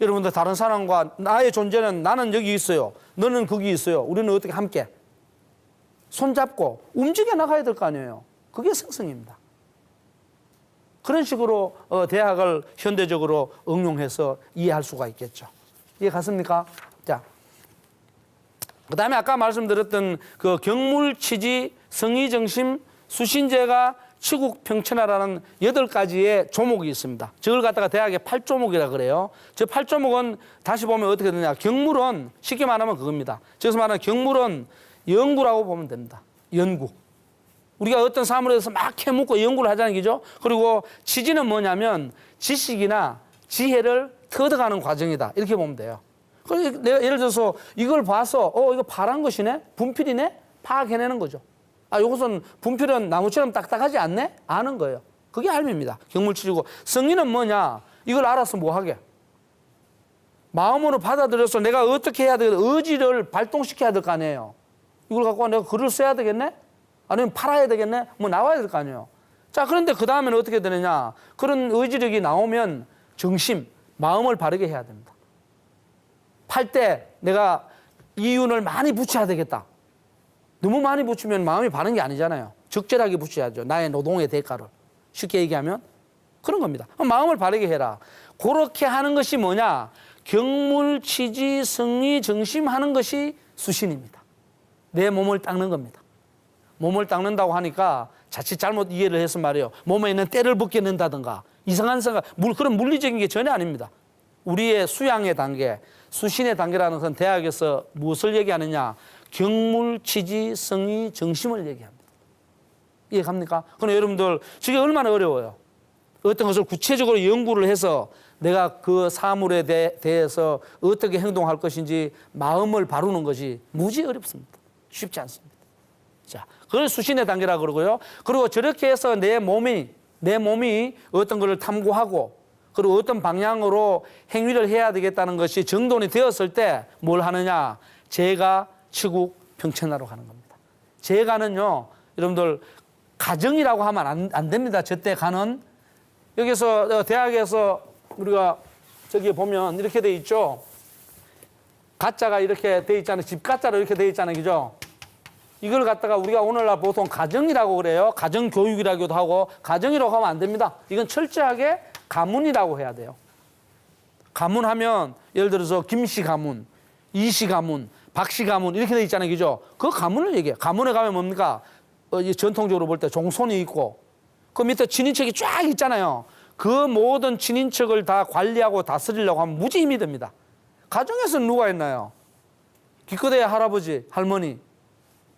여러분들 다른 사람과 나의 존재는 나는 여기 있어요. 너는 거기 있어요. 우리는 어떻게 함께 손잡고 움직여 나가야 될 거 아니에요. 그게 생성입니다. 그런 식으로 대학을 현대적으로 응용해서 이해할 수가 있겠죠. 이해 갔습니까? 자, 그다음에 아까 말씀드렸던 그 경물, 취지, 성의, 정심, 수신제가 치국, 평천하라는 8가지의 조목이 있습니다. 저걸 갖다가 대학의 8조목이라 그래요. 저 8조목은 다시 보면 어떻게 되냐. 경물은 쉽게 말하면 그겁니다. 저기서 말하는 경물은 연구라고 보면 됩니다. 연구. 우리가 어떤 사물에 대해서 막 캐묻고 연구를 하자는 거죠. 그리고 취지는 뭐냐면 지식이나 지혜를 터득하는 과정이다. 이렇게 보면 돼요. 그래서 내가 예를 들어서 이걸 봐서 이거 파란 것이네? 분필이네? 파악해내는 거죠. 아, 이것은 분필은 나무처럼 딱딱하지 않네? 아는 거예요. 그게 알미입니다. 경물치지고. 성의는 뭐냐? 이걸 알아서 뭐 하게? 마음으로 받아들여서 내가 어떻게 해야 되겠다. 의지를 발동시켜야 될 거 아니에요. 이걸 갖고 내가 글을 써야 되겠네? 아니면 팔아야 되겠네? 뭐 나와야 될 거 아니에요. 자, 그런데 그 다음에는 어떻게 되느냐? 그런 의지력이 나오면 정심, 마음을 바르게 해야 됩니다. 팔 때 내가 이윤을 많이 붙여야 되겠다. 너무 많이 붙이면 마음이 바른 게 아니잖아요. 적절하게 붙여야죠. 나의 노동의 대가를. 쉽게 얘기하면 그런 겁니다. 마음을 바르게 해라. 그렇게 하는 것이 뭐냐? 경물, 취지, 성의, 정심하는 것이 수신입니다. 내 몸을 닦는 겁니다. 몸을 닦는다고 하니까 자칫 잘못 이해를 해서 말이에요. 몸에 있는 때를 벗겨낸다든가 이상한 생각, 그런 물리적인 게 전혀 아닙니다. 우리의 수양의 단계, 수신의 단계라는 것은 대학에서 무엇을 얘기하느냐? 경물, 취지, 성의, 정심을 얘기합니다. 이해갑니까? 그럼 여러분들 저게 얼마나 어려워요. 어떤 것을 구체적으로 연구를 해서 내가 그 사물에 대해서 어떻게 행동할 것인지 마음을 바르는 것이 무지 어렵습니다. 쉽지 않습니다. 자, 그걸 수신의 단계라고 그러고요. 그리고 저렇게 해서 내 몸이 어떤 것을 탐구하고 그리고 어떤 방향으로 행위를 해야 되겠다는 것이 정돈이 되었을 때 뭘 하느냐? 제가 치국 평천하러 가는 겁니다. 제가는요, 여러분들 가정이라고 하면 안 됩니다. 저때 가는 여기서 대학에서 우리가 저기 보면 이렇게 돼 있죠. 가짜가 이렇게 돼 있잖아요. 집 가짜로 이렇게 돼 있잖아요, 그죠? 이걸 갖다가 우리가 오늘날 보통 가정이라고 그래요. 가정교육이라고도 하고 가정이라고 하면 안 됩니다. 이건 철저하게 가문이라고 해야 돼요. 가문하면 예를 들어서 김씨 가문, 이씨 가문, 박씨 가문 이렇게 돼 있잖아요, 그죠? 그 가문을 얘기해요. 가문에 가면 뭡니까? 전통적으로 볼 때 종손이 있고 그 밑에 친인척이 쫙 있잖아요. 그 모든 친인척을 다 관리하고 다스리려고 하면 무지 힘이 듭니다. 가정에서는 누가 있나요? 기껏해야 할아버지, 할머니,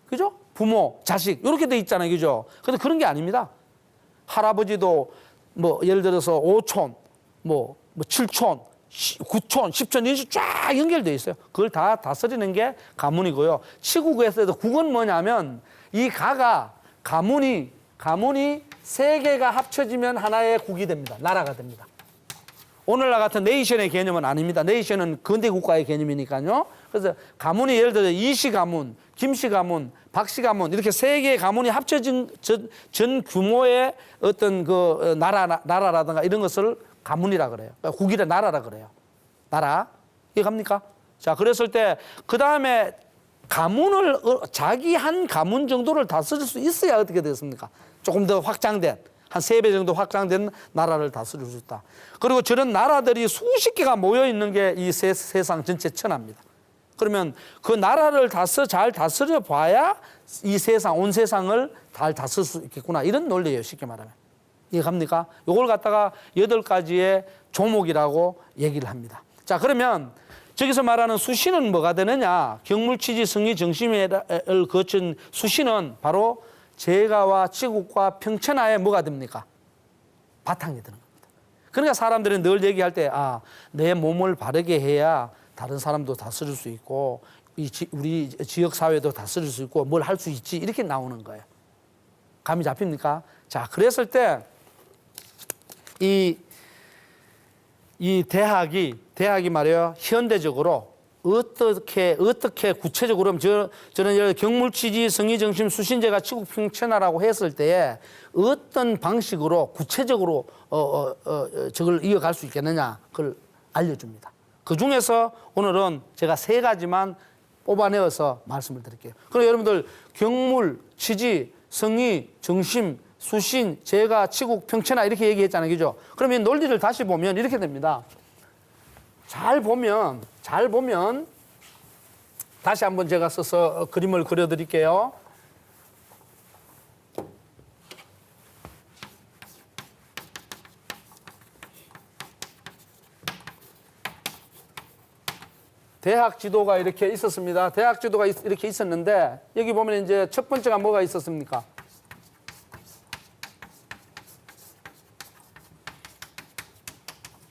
그죠? 부모, 자식 이렇게 돼 있잖아요, 그죠? 근데 그런 게 아닙니다. 할아버지도 뭐 예를 들어서 5촌, 뭐 7촌, 9촌, 10촌 이런 식으로 쫙 연결돼 있어요. 그걸 다 다스리는 게 가문이고요. 치국에서도 국은 뭐냐면 이 가문이 3개가 합쳐지면 하나의 국이 됩니다. 나라가 됩니다. 오늘날 같은 네이션의 개념은 아닙니다. 네이션은 근대 국가의 개념이니까요. 그래서 가문이 예를 들어 이씨 가문, 김씨 가문, 박씨 가문 이렇게 3개의 가문이 합쳐진 전 규모의 어떤 그 나라라든가 이런 것을 가문이라 그래요. 국이라 나라라 그래요. 나라. 이해갑니까? 자, 그랬을 때 그 다음에 가문을 자기 한 가문 정도를 다스릴 수 있어야 어떻게 되겠습니까? 조금 더 확장된 한 3배 정도 확장된 나라를 다스릴 수 있다. 그리고 저런 나라들이 수십 개가 모여 있는 게 이 세상 전체 천하입니다. 그러면 그 나라를 잘 다스려 봐야 이 세상, 온 세상을 잘 다스릴 수 있겠구나. 이런 논리예요, 쉽게 말하면. 이해갑니까? 이걸 갖다가 8가지의 조목이라고 얘기를 합니다. 자, 그러면 저기서 말하는 수신은 뭐가 되느냐? 경물, 취지, 성의, 정심을 거친 수신은 바로 제가와 치국과 평천하에 뭐가 됩니까? 바탕이 되는 겁니다. 그러니까 사람들은 늘 얘기할 때 내 몸을 바르게 해야 다른 사람도 다스릴 수 있고 우리 지역 사회도 다스릴 수 있고 뭘 할 수 있지 이렇게 나오는 거예요. 감이 잡힙니까? 자, 그랬을 때 이 대학이 말이에요. 현대적으로 어떻게 구체적으로 저는 경물취지 성의정심 수신제가 치국평천하라고 했을 때에 어떤 방식으로 구체적으로 저걸 이어갈 수 있겠느냐 그걸 알려줍니다. 그 중에서 오늘은 제가 3가지만 뽑아내어서 말씀을 드릴게요. 그럼 여러분들 경물, 취지, 성의, 정심, 수신, 제가, 치국, 평천하 이렇게 얘기했잖아요. 그죠? 그럼 이 논리를 다시 보면 이렇게 됩니다. 잘 보면 다시 한번 제가 써서 그림을 그려드릴게요. 대학 지도가 이렇게 있었습니다. 대학 지도가 이렇게 있었는데 여기 보면 이제 첫 번째가 뭐가 있었습니까?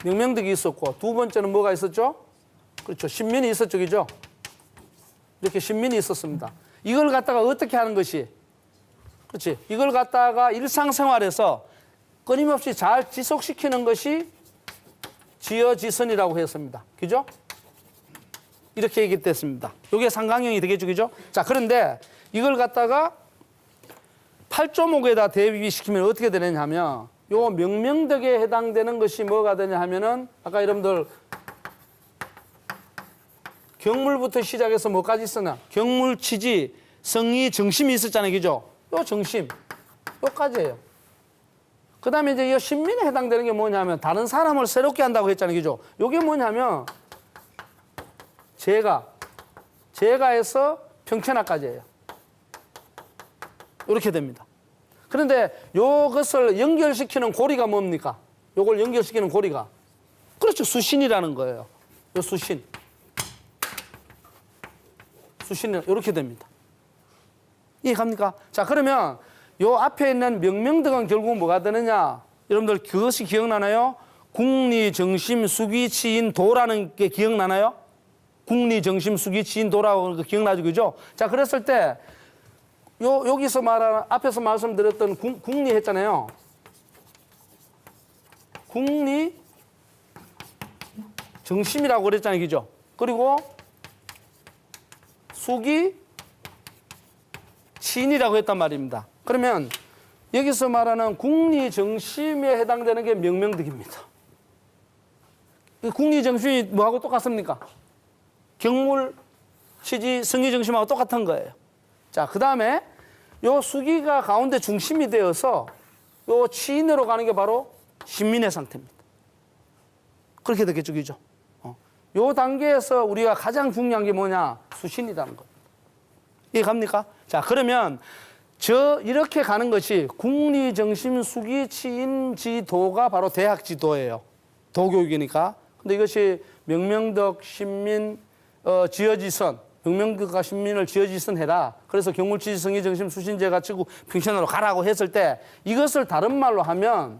명명덕이 있었고 두 번째는 뭐가 있었죠? 그렇죠. 신민이 있었죠. 그죠? 이렇게 신민이 있었습니다. 이걸 갖다가 어떻게 하는 것이 그렇지. 이걸 갖다가 일상생활에서 끊임없이 잘 지속시키는 것이 지어지선이라고 했습니다. 그죠? 이렇게 얘기됐습니다. 이게 상강형이 되겠죠. 그죠? 자, 그런데 이걸 갖다가 8조목에다 대비시키면 어떻게 되느냐 하면 요 명명덕에 해당되는 것이 뭐가 되냐 하면은 아까 여러분들 경물부터 시작해서 뭐까지 있었나? 경물, 취지, 성의, 정심이 있었잖아요. 그죠? 요 정심. 요까지예요. 그 다음에 이제 이 신민에 해당되는 게 뭐냐면 다른 사람을 새롭게 한다고 했잖아요. 그죠? 요게 뭐냐면 제가에서 평천하까지예요. 이렇게 됩니다. 그런데 요것을 연결시키는 고리가 뭡니까? 요걸 연결시키는 고리가 그렇죠. 수신이라는 거예요. 요 수신. 수신은 이렇게 됩니다. 이해갑니까? 자, 그러면 요 앞에 있는 명명덕은 결국 뭐가 되느냐? 여러분들 그것이 기억나나요? 국리, 정심, 수기, 치인, 도라는 게 기억나나요? 국리, 정심, 수기, 치인, 도라고 그 기억나죠? 그죠? 자, 그랬을 때 여기서 말하는 앞에서 말씀드렸던 국리 했잖아요. 국리, 정심이라고 그랬잖아요. 그죠? 그리고 수기, 치인이라고 했단 말입니다. 그러면 여기서 말하는 국리, 정심에 해당되는 게 명명덕입니다. 국리, 정심이 뭐하고 똑같습니까? 경물, 취지, 성의, 정심하고 똑같은 거예요. 자, 그 다음에 요 수기가 가운데 중심이 되어서 요 치인으로 가는 게 바로 신민의 상태입니다. 그렇게 되겠죠, 그죠? 요 단계에서 우리가 가장 중요한 게 뭐냐? 수신이라는 겁니다. 이해갑니까? 자, 그러면 이렇게 가는 것이 국리, 정심, 수기, 치인, 지도가 바로 대학 지도예요. 도교육이니까. 근데 이것이 명명덕, 신민, 지어지선, 명명덕과 신민을 지어지선 해라. 그래서 경물취지, 성의, 정심, 수신제가 치고 평천으로 가라고 했을 때 이것을 다른 말로 하면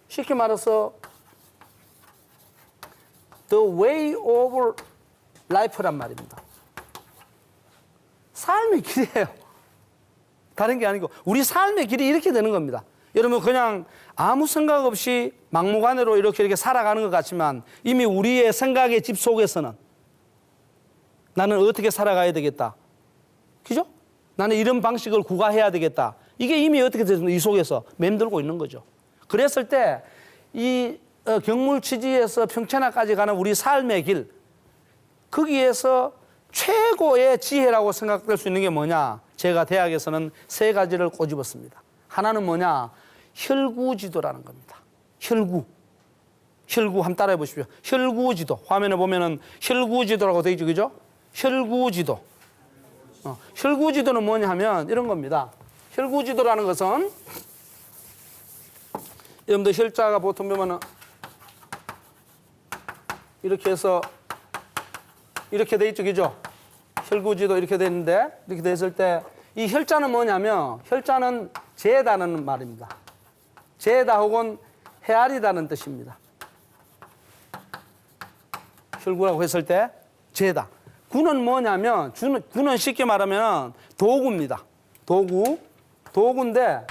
쉽게 말해서 The way of life란 말입니다. 삶의 길이에요. 다른 게 아니고 우리 삶의 길이 이렇게 되는 겁니다. 여러분 그냥 아무 생각 없이 막무가내로 이렇게 살아가는 것 같지만 이미 우리의 생각의 집 속에서는 나는 어떻게 살아가야 되겠다. 그죠? 나는 이런 방식을 구가해야 되겠다. 이게 이미 어떻게 되든 이 속에서 맴돌고 있는 거죠. 그랬을 때 이 경물취지에서 평천하까지 가는 우리 삶의 길 거기에서 최고의 지혜라고 생각될 수 있는 게 뭐냐? 제가 대학에서는 3가지를 꼬집었습니다. 하나는 뭐냐? 혈구지도라는 겁니다. 혈구 한번 따라해 보십시오. 혈구지도. 화면에 보면은 혈구지도라고 되어 있죠. 그죠? 혈구지도. 혈구지도는 뭐냐 하면 이런 겁니다. 혈구지도라는 것은 여러분들 혈자가 보통 보면은 이렇게 해서 이렇게 돼 있죠. 그죠? 혈구지도 이렇게 돼 있는데 이렇게 됐을 때 이 혈자는 뭐냐면 혈자는 재다는 말입니다. 재다 혹은 헤아리다는 뜻입니다. 혈구라고 했을 때 재다. 구는 뭐냐면 구는 쉽게 말하면 도구입니다. 도구인데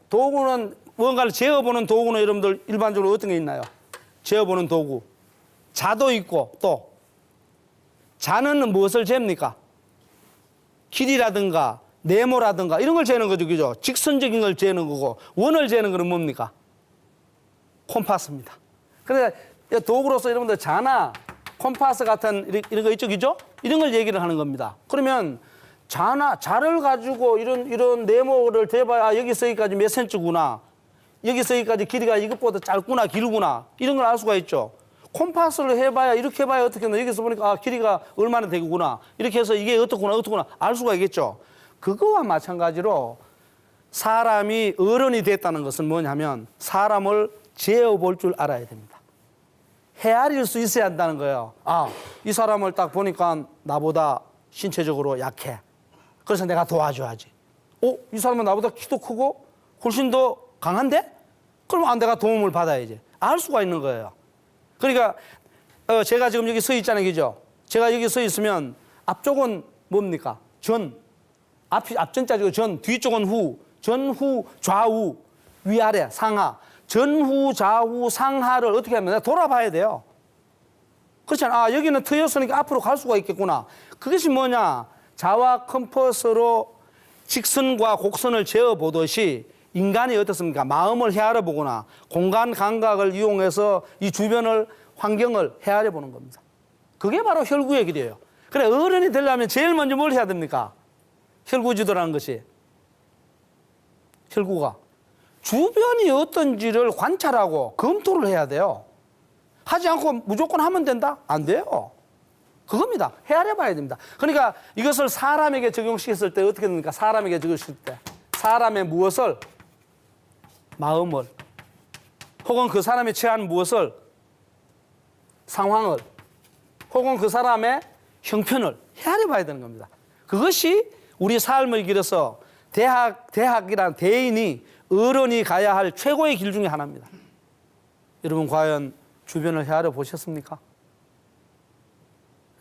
도구는 뭔가를 재어보는 도구는 여러분들 일반적으로 어떤 게 있나요? 재어보는 도구. 자도 있고 또 자는 무엇을 잽니까? 길이라든가 네모라든가 이런 걸 재는 거죠. 그죠? 직선적인 걸 재는 거고 원을 재는 거는 뭡니까? 콤파스입니다. 그래서 도구로서 여러분들 자나 콤파스 같은 이런 거 있죠? 이런 걸 얘기를 하는 겁니다. 그러면 자를 가지고 이런 네모를 대봐야 여기서 여기까지 몇 센치구나. 여기서 여기까지 길이가 이것보다 짧구나 길구나 이런 걸 알 수가 있죠. 콤파스를 해봐야 이렇게 해봐야 어떻게 하나 여기서 보니까 길이가 얼마나 되구나 이렇게 해서 이게 어떻구나 알 수가 있겠죠. 그거와 마찬가지로 사람이 어른이 됐다는 것은 뭐냐면 사람을 재어볼 줄 알아야 됩니다. 헤아릴 수 있어야 한다는 거예요. 이 사람을 딱 보니까 나보다 신체적으로 약해. 그래서 내가 도와줘야지. 이 사람은 나보다 키도 크고 훨씬 더 강한데? 그럼 내가 도움을 받아야지. 알 수가 있는 거예요. 그러니까 제가 지금 여기 서 있잖아요. 그죠? 제가 여기 서 있으면 앞쪽은 뭡니까? 앞전자지고 전, 뒤쪽은 후, 전후, 좌우, 위아래, 상하. 전후, 좌우, 상하를 어떻게 하면 내가 돌아봐야 돼요. 그렇잖아. 여기는 트였으니까 앞으로 갈 수가 있겠구나. 그것이 뭐냐? 자와 컴퍼스로 직선과 곡선을 재어보듯이 인간이 어떻습니까? 마음을 헤아려 보거나 공간 감각을 이용해서 이 주변을 환경을 헤아려 보는 겁니다. 그게 바로 혈구의 길이에요. 그래 어른이 되려면 제일 먼저 뭘 해야 됩니까? 혈구지도라는 것이 혈구가 주변이 어떤지를 관찰하고 검토를 해야 돼요. 하지 않고 무조건 하면 된다? 안 돼요. 그겁니다. 헤아려 봐야 됩니다. 그러니까 이것을 사람에게 적용시켰을 때 어떻게 됩니까? 사람에게 적용시킬 때 사람의 무엇을 마음을 혹은 그 사람이 취한 무엇을 상황을 혹은 그 사람의 형편을 헤아려 봐야 되는 겁니다. 그것이 우리 삶을 길어서 대학이란 대인이 어른이 가야 할 최고의 길 중에 하나입니다. 여러분 과연 주변을 헤아려 보셨습니까?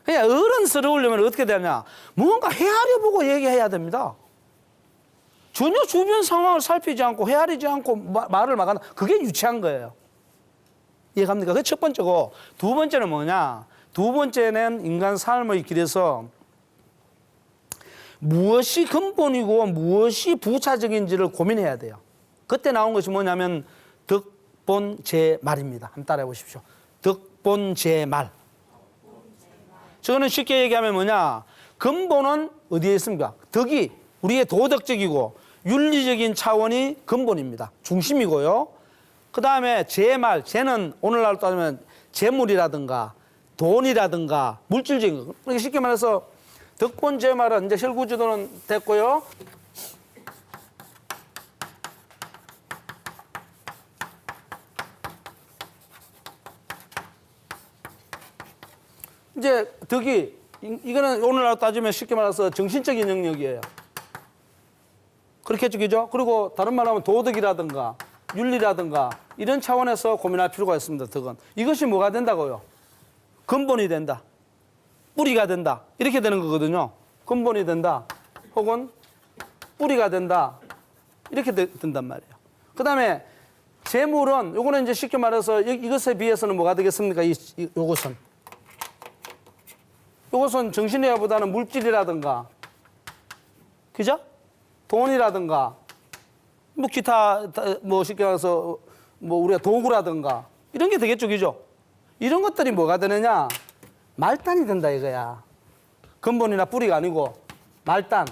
그냥 어른스러우려면 어떻게 되냐? 뭔가 헤아려 보고 얘기해야 됩니다. 전혀 주변 상황을 살피지 않고 헤아리지 않고 말을 막 한다. 그게 유치한 거예요. 이해갑니까? 그게 첫 번째고 두 번째는 뭐냐? 두 번째는 인간 삶의 길에서 무엇이 근본이고 무엇이 부차적인지를 고민해야 돼요. 그때 나온 것이 뭐냐면 덕본제말입니다. 한번 따라해 보십시오. 덕본제말. 저거는 쉽게 얘기하면 뭐냐? 근본은 어디에 있습니까? 덕이 우리의 도덕적이고 윤리적인 차원이 근본입니다. 중심이고요. 그 다음에 제말, 제는 오늘날 따지면 재물이라든가 돈이라든가 물질적인 거. 그러니까 쉽게 말해서 덕본제말은 이제 혈구지도는 됐고요. 이제 덕이 이거는 오늘날 따지면 쉽게 말해서 정신적인 영역이에요. 그렇겠죠, 그죠? 그리고 다른 말로 하면 도덕이라든가 윤리라든가 이런 차원에서 고민할 필요가 있습니다. 덕은 이것이 뭐가 된다고요? 근본이 된다, 뿌리가 된다 이렇게 되는 거거든요. 근본이 된다, 혹은 뿌리가 된다 이렇게 된단 말이에요. 그 다음에 재물은 요거는 이제 쉽게 말해서 이것에 비해서는 뭐가 되겠습니까? 요것은 정신의학보다는 물질이라든가, 그죠? 돈이라든가, 뭐 기타, 뭐 쉽게 말해서 뭐 우리가 도구라든가 이런 게 되겠죠, 그죠? 이런 것들이 뭐가 되느냐? 말단이 된다 이거야. 근본이나 뿌리가 아니고 말단.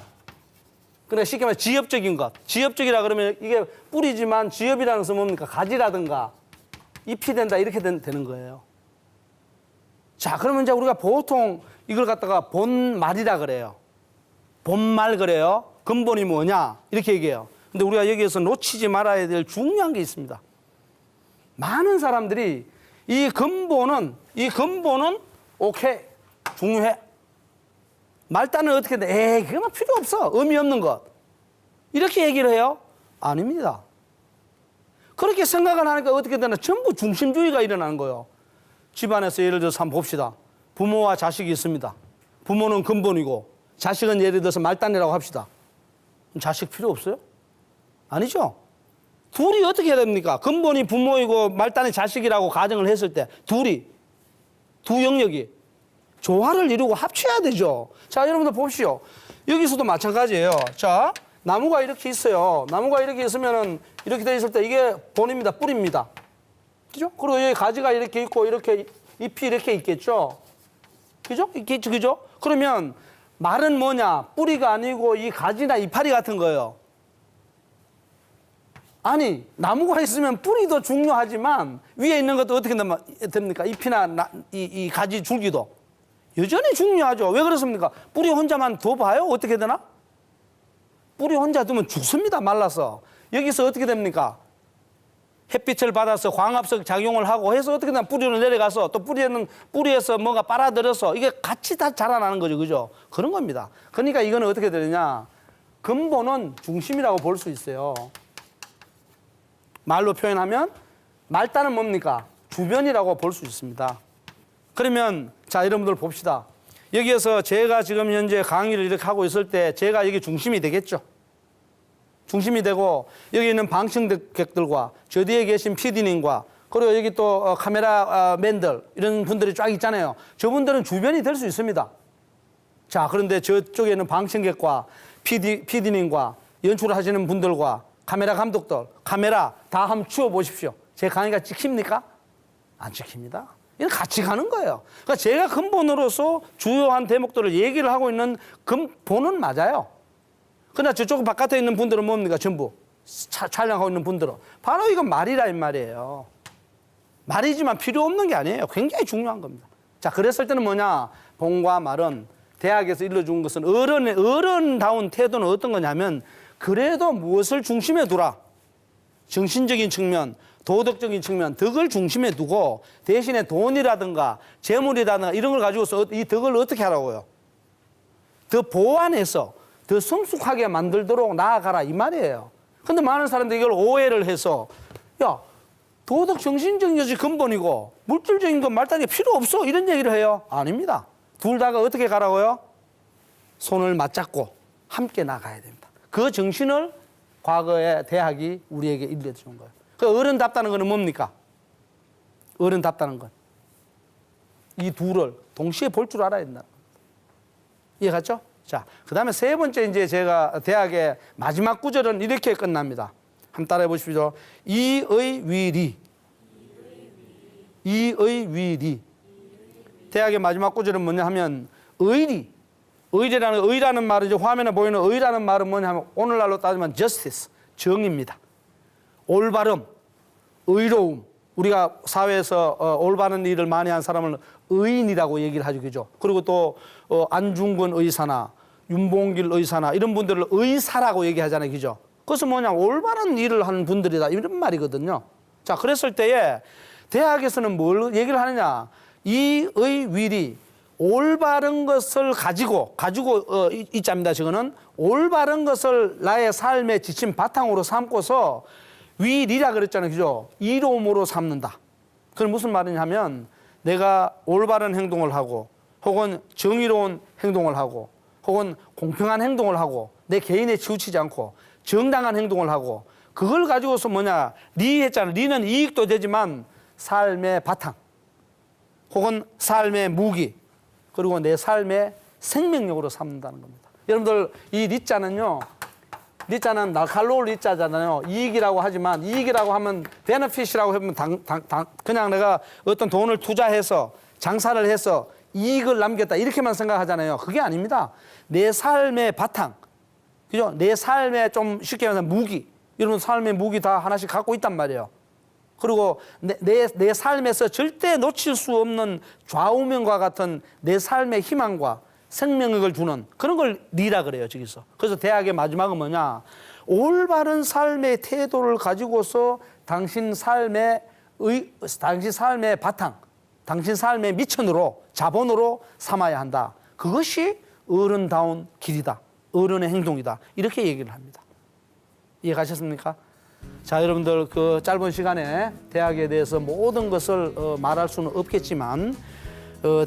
그래 쉽게 말해 지엽적인 것. 지엽적이라 그러면 이게 뿌리지만 지엽이라는 것은 뭡니까? 가지라든가 잎이 된다 이렇게 되는 거예요. 자, 그러면 이제 우리가 보통 이걸 갖다가 본말이라 그래요. 본말 그래요. 근본이 뭐냐? 이렇게 얘기해요. 근데 우리가 여기에서 놓치지 말아야 될 중요한 게 있습니다. 많은 사람들이 이 근본은 오케이, 중요해. 말단은 어떻게 돼? 그건 필요 없어. 의미 없는 것. 이렇게 얘기를 해요? 아닙니다. 그렇게 생각을 하니까 어떻게 되나? 전부 중심주의가 일어나는 거예요. 집안에서 예를 들어서 한번 봅시다. 부모와 자식이 있습니다. 부모는 근본이고 자식은 예를 들어서 말단이라고 합시다. 자식 필요 없어요? 아니죠. 둘이 어떻게 해야 됩니까? 근본이 부모이고 말단이 자식이라고 가정을 했을 때 둘이 두 영역이 조화를 이루고 합쳐야 되죠. 자, 여러분들 보십시오. 여기서도 마찬가지예요. 자, 나무가 이렇게 있어요. 나무가 이렇게 있으면은 이렇게 돼 있을 때 이게 본입니다. 뿌리입니다. 그죠? 그리고 여기 가지가 이렇게 있고 이렇게 잎이 이렇게 있겠죠. 그죠? 있겠죠. 그죠? 그러면 말은 뭐냐? 뿌리가 아니고 이 가지나 이파리 같은 거예요. 아니, 나무가 있으면 뿌리도 중요하지만 위에 있는 것도 어떻게 됩니까? 잎이나 이 가지 줄기도 여전히 중요하죠. 왜 그렇습니까? 뿌리 혼자만 둬봐요? 어떻게 되나? 뿌리 혼자 두면 죽습니다. 말라서. 여기서 어떻게 됩니까? 햇빛을 받아서 광합성 작용을 하고 해서 어떻게 되나 뿌리로 내려가서 또 뿌리에서 뭔가 빨아들여서 이게 같이 다 자라나는 거죠. 그죠? 그런 겁니다. 그러니까 이거는 어떻게 되느냐? 근본은 중심이라고 볼 수 있어요. 말로 표현하면 말단은 뭡니까? 주변이라고 볼 수 있습니다. 그러면 자, 여러분들 봅시다. 여기에서 제가 지금 현재 강의를 이렇게 하고 있을 때 제가 여기 중심이 되겠죠. 중심이 되고 여기 있는 방청객들과 저 뒤에 계신 PD님과 그리고 여기 또 카메라맨들 이런 분들이 쫙 있잖아요. 저분들은 주변이 될 수 있습니다. 자, 그런데 저쪽에 있는 방청객과 PD님과 연출을 하시는 분들과 카메라 감독들, 카메라 다 한번 치워 보십시오. 제 강의가 찍힙니까? 안 찍힙니다. 이건 같이 가는 거예요. 그러니까 제가 근본으로서 주요한 대목들을 얘기를 하고 있는 근본은 맞아요. 그러나 저쪽 바깥에 있는 분들은 뭡니까? 전부 촬영하고 있는 분들은 바로 이건 말이라 이 말이에요. 말이지만 필요 없는 게 아니에요. 굉장히 중요한 겁니다. 자, 그랬을 때는 뭐냐? 본과 말은 대학에서 일러준 것은 어른다운 태도는 어떤 거냐면 그래도 무엇을 중심에 두라. 정신적인 측면, 도덕적인 측면, 덕을 중심에 두고 대신에 돈이라든가 재물이라든가 이런 걸 가지고서 이 덕을 어떻게 하라고요? 더 보완해서 더 성숙하게 만들도록 나아가라 이 말이에요. 근데 많은 사람들이 이걸 오해를 해서 야, 도덕 정신적인 것이 근본이고 물질적인 건 말단이 필요 없어 이런 얘기를 해요. 아닙니다. 둘 다가 어떻게 가라고요? 손을 맞잡고 함께 나가야 됩니다. 그 정신을 과거에 대학이 우리에게 일러준 거예요. 그 어른답다는 것은 뭡니까? 어른답다는 건 이 둘을 동시에 볼 줄 알아야 된다. 이해갔죠? 자, 그 다음에 세 번째 이제 제가 대학의 마지막 구절은 이렇게 끝납니다. 한번 따라해 보십시오. 이의 위리. 이의 위리. 대학의 마지막 구절은 뭐냐 하면 의리. 의라는 말은 이제 화면에 보이는 의라는 말은 뭐냐 하면 오늘날로 따지면 justice, 정의입니다. 올바름, 의로움. 우리가 사회에서 올바른 일을 많이 한 사람을 의인이라고 얘기를 하죠. 그죠? 그리고 또 안중근 의사나 윤봉길 의사나 이런 분들을 의사라고 얘기하잖아요. 그죠? 그것은 뭐냐? 올바른 일을 하는 분들이다. 이런 말이거든요. 자, 그랬을 때에 대학에서는 뭘 얘기를 하느냐? 이의 위리. 올바른 것을 가지고 있자입니다. 저거는 올바른 것을 나의 삶의 지침 바탕으로 삼고서 위리라 그랬잖아요. 그죠? 이로움으로 삼는다. 그건 무슨 말이냐면 내가 올바른 행동을 하고 혹은 정의로운 행동을 하고 혹은 공평한 행동을 하고 내 개인에 치우치지 않고 정당한 행동을 하고 그걸 가지고서 뭐냐? 리 했잖아요. 리는 이익도 되지만 삶의 바탕 혹은 삶의 무기 그리고 내 삶의 생명력으로 삼는다는 겁니다. 여러분들 이 리자는요. 리자는 날칼로울 리자잖아요. 이익이라고 하지만 이익이라고 하면 베네핏이라고 하면 그냥 내가 어떤 돈을 투자해서 장사를 해서 이익을 남겼다 이렇게만 생각하잖아요. 그게 아닙니다. 내 삶의 바탕, 그죠? 내 삶의 좀 쉽게 말하면 무기, 이런 삶의 무기 다 하나씩 갖고 있단 말이에요. 그리고 내 삶에서 절대 놓칠 수 없는 좌우명과 같은 내 삶의 희망과 생명력을 주는 그런 걸 리라 그래요, 저기서. 그래서 대학의 마지막은 뭐냐? 올바른 삶의 태도를 가지고서 당신 삶의 바탕, 당신 삶의 미천으로, 자본으로 삼아야 한다. 그것이 어른다운 길이다. 어른의 행동이다. 이렇게 얘기를 합니다. 이해가셨습니까? 자, 여러분들 그 짧은 시간에 대학에 대해서 모든 것을 말할 수는 없겠지만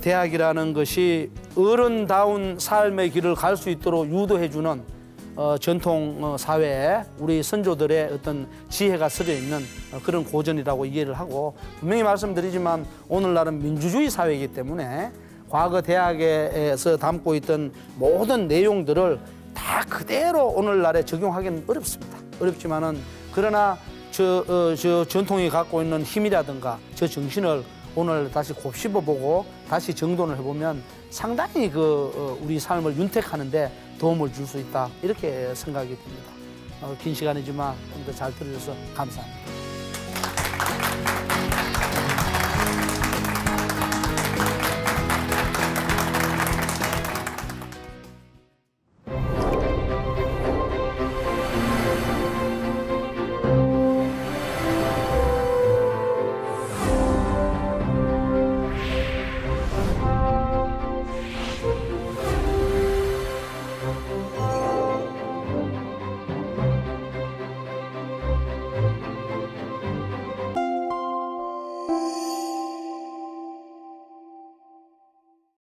대학이라는 것이 어른다운 삶의 길을 갈 수 있도록 유도해주는 전통 사회에 우리 선조들의 어떤 지혜가 서려 있는 그런 고전이라고 이해를 하고, 분명히 말씀드리지만 오늘날은 민주주의 사회이기 때문에 과거 대학에서 담고 있던 모든 내용들을 다 그대로 오늘날에 적용하기는 어렵습니다. 어렵지만은 그러나 저 전통이 갖고 있는 힘이라든가 저 정신을 오늘 다시 곱씹어보고 다시 정돈을 해보면 상당히 우리 삶을 윤택하는데 도움을 줄 수 있다, 이렇게 생각이 듭니다. 긴 시간이지만 좀 더 잘 들어줘서 감사합니다.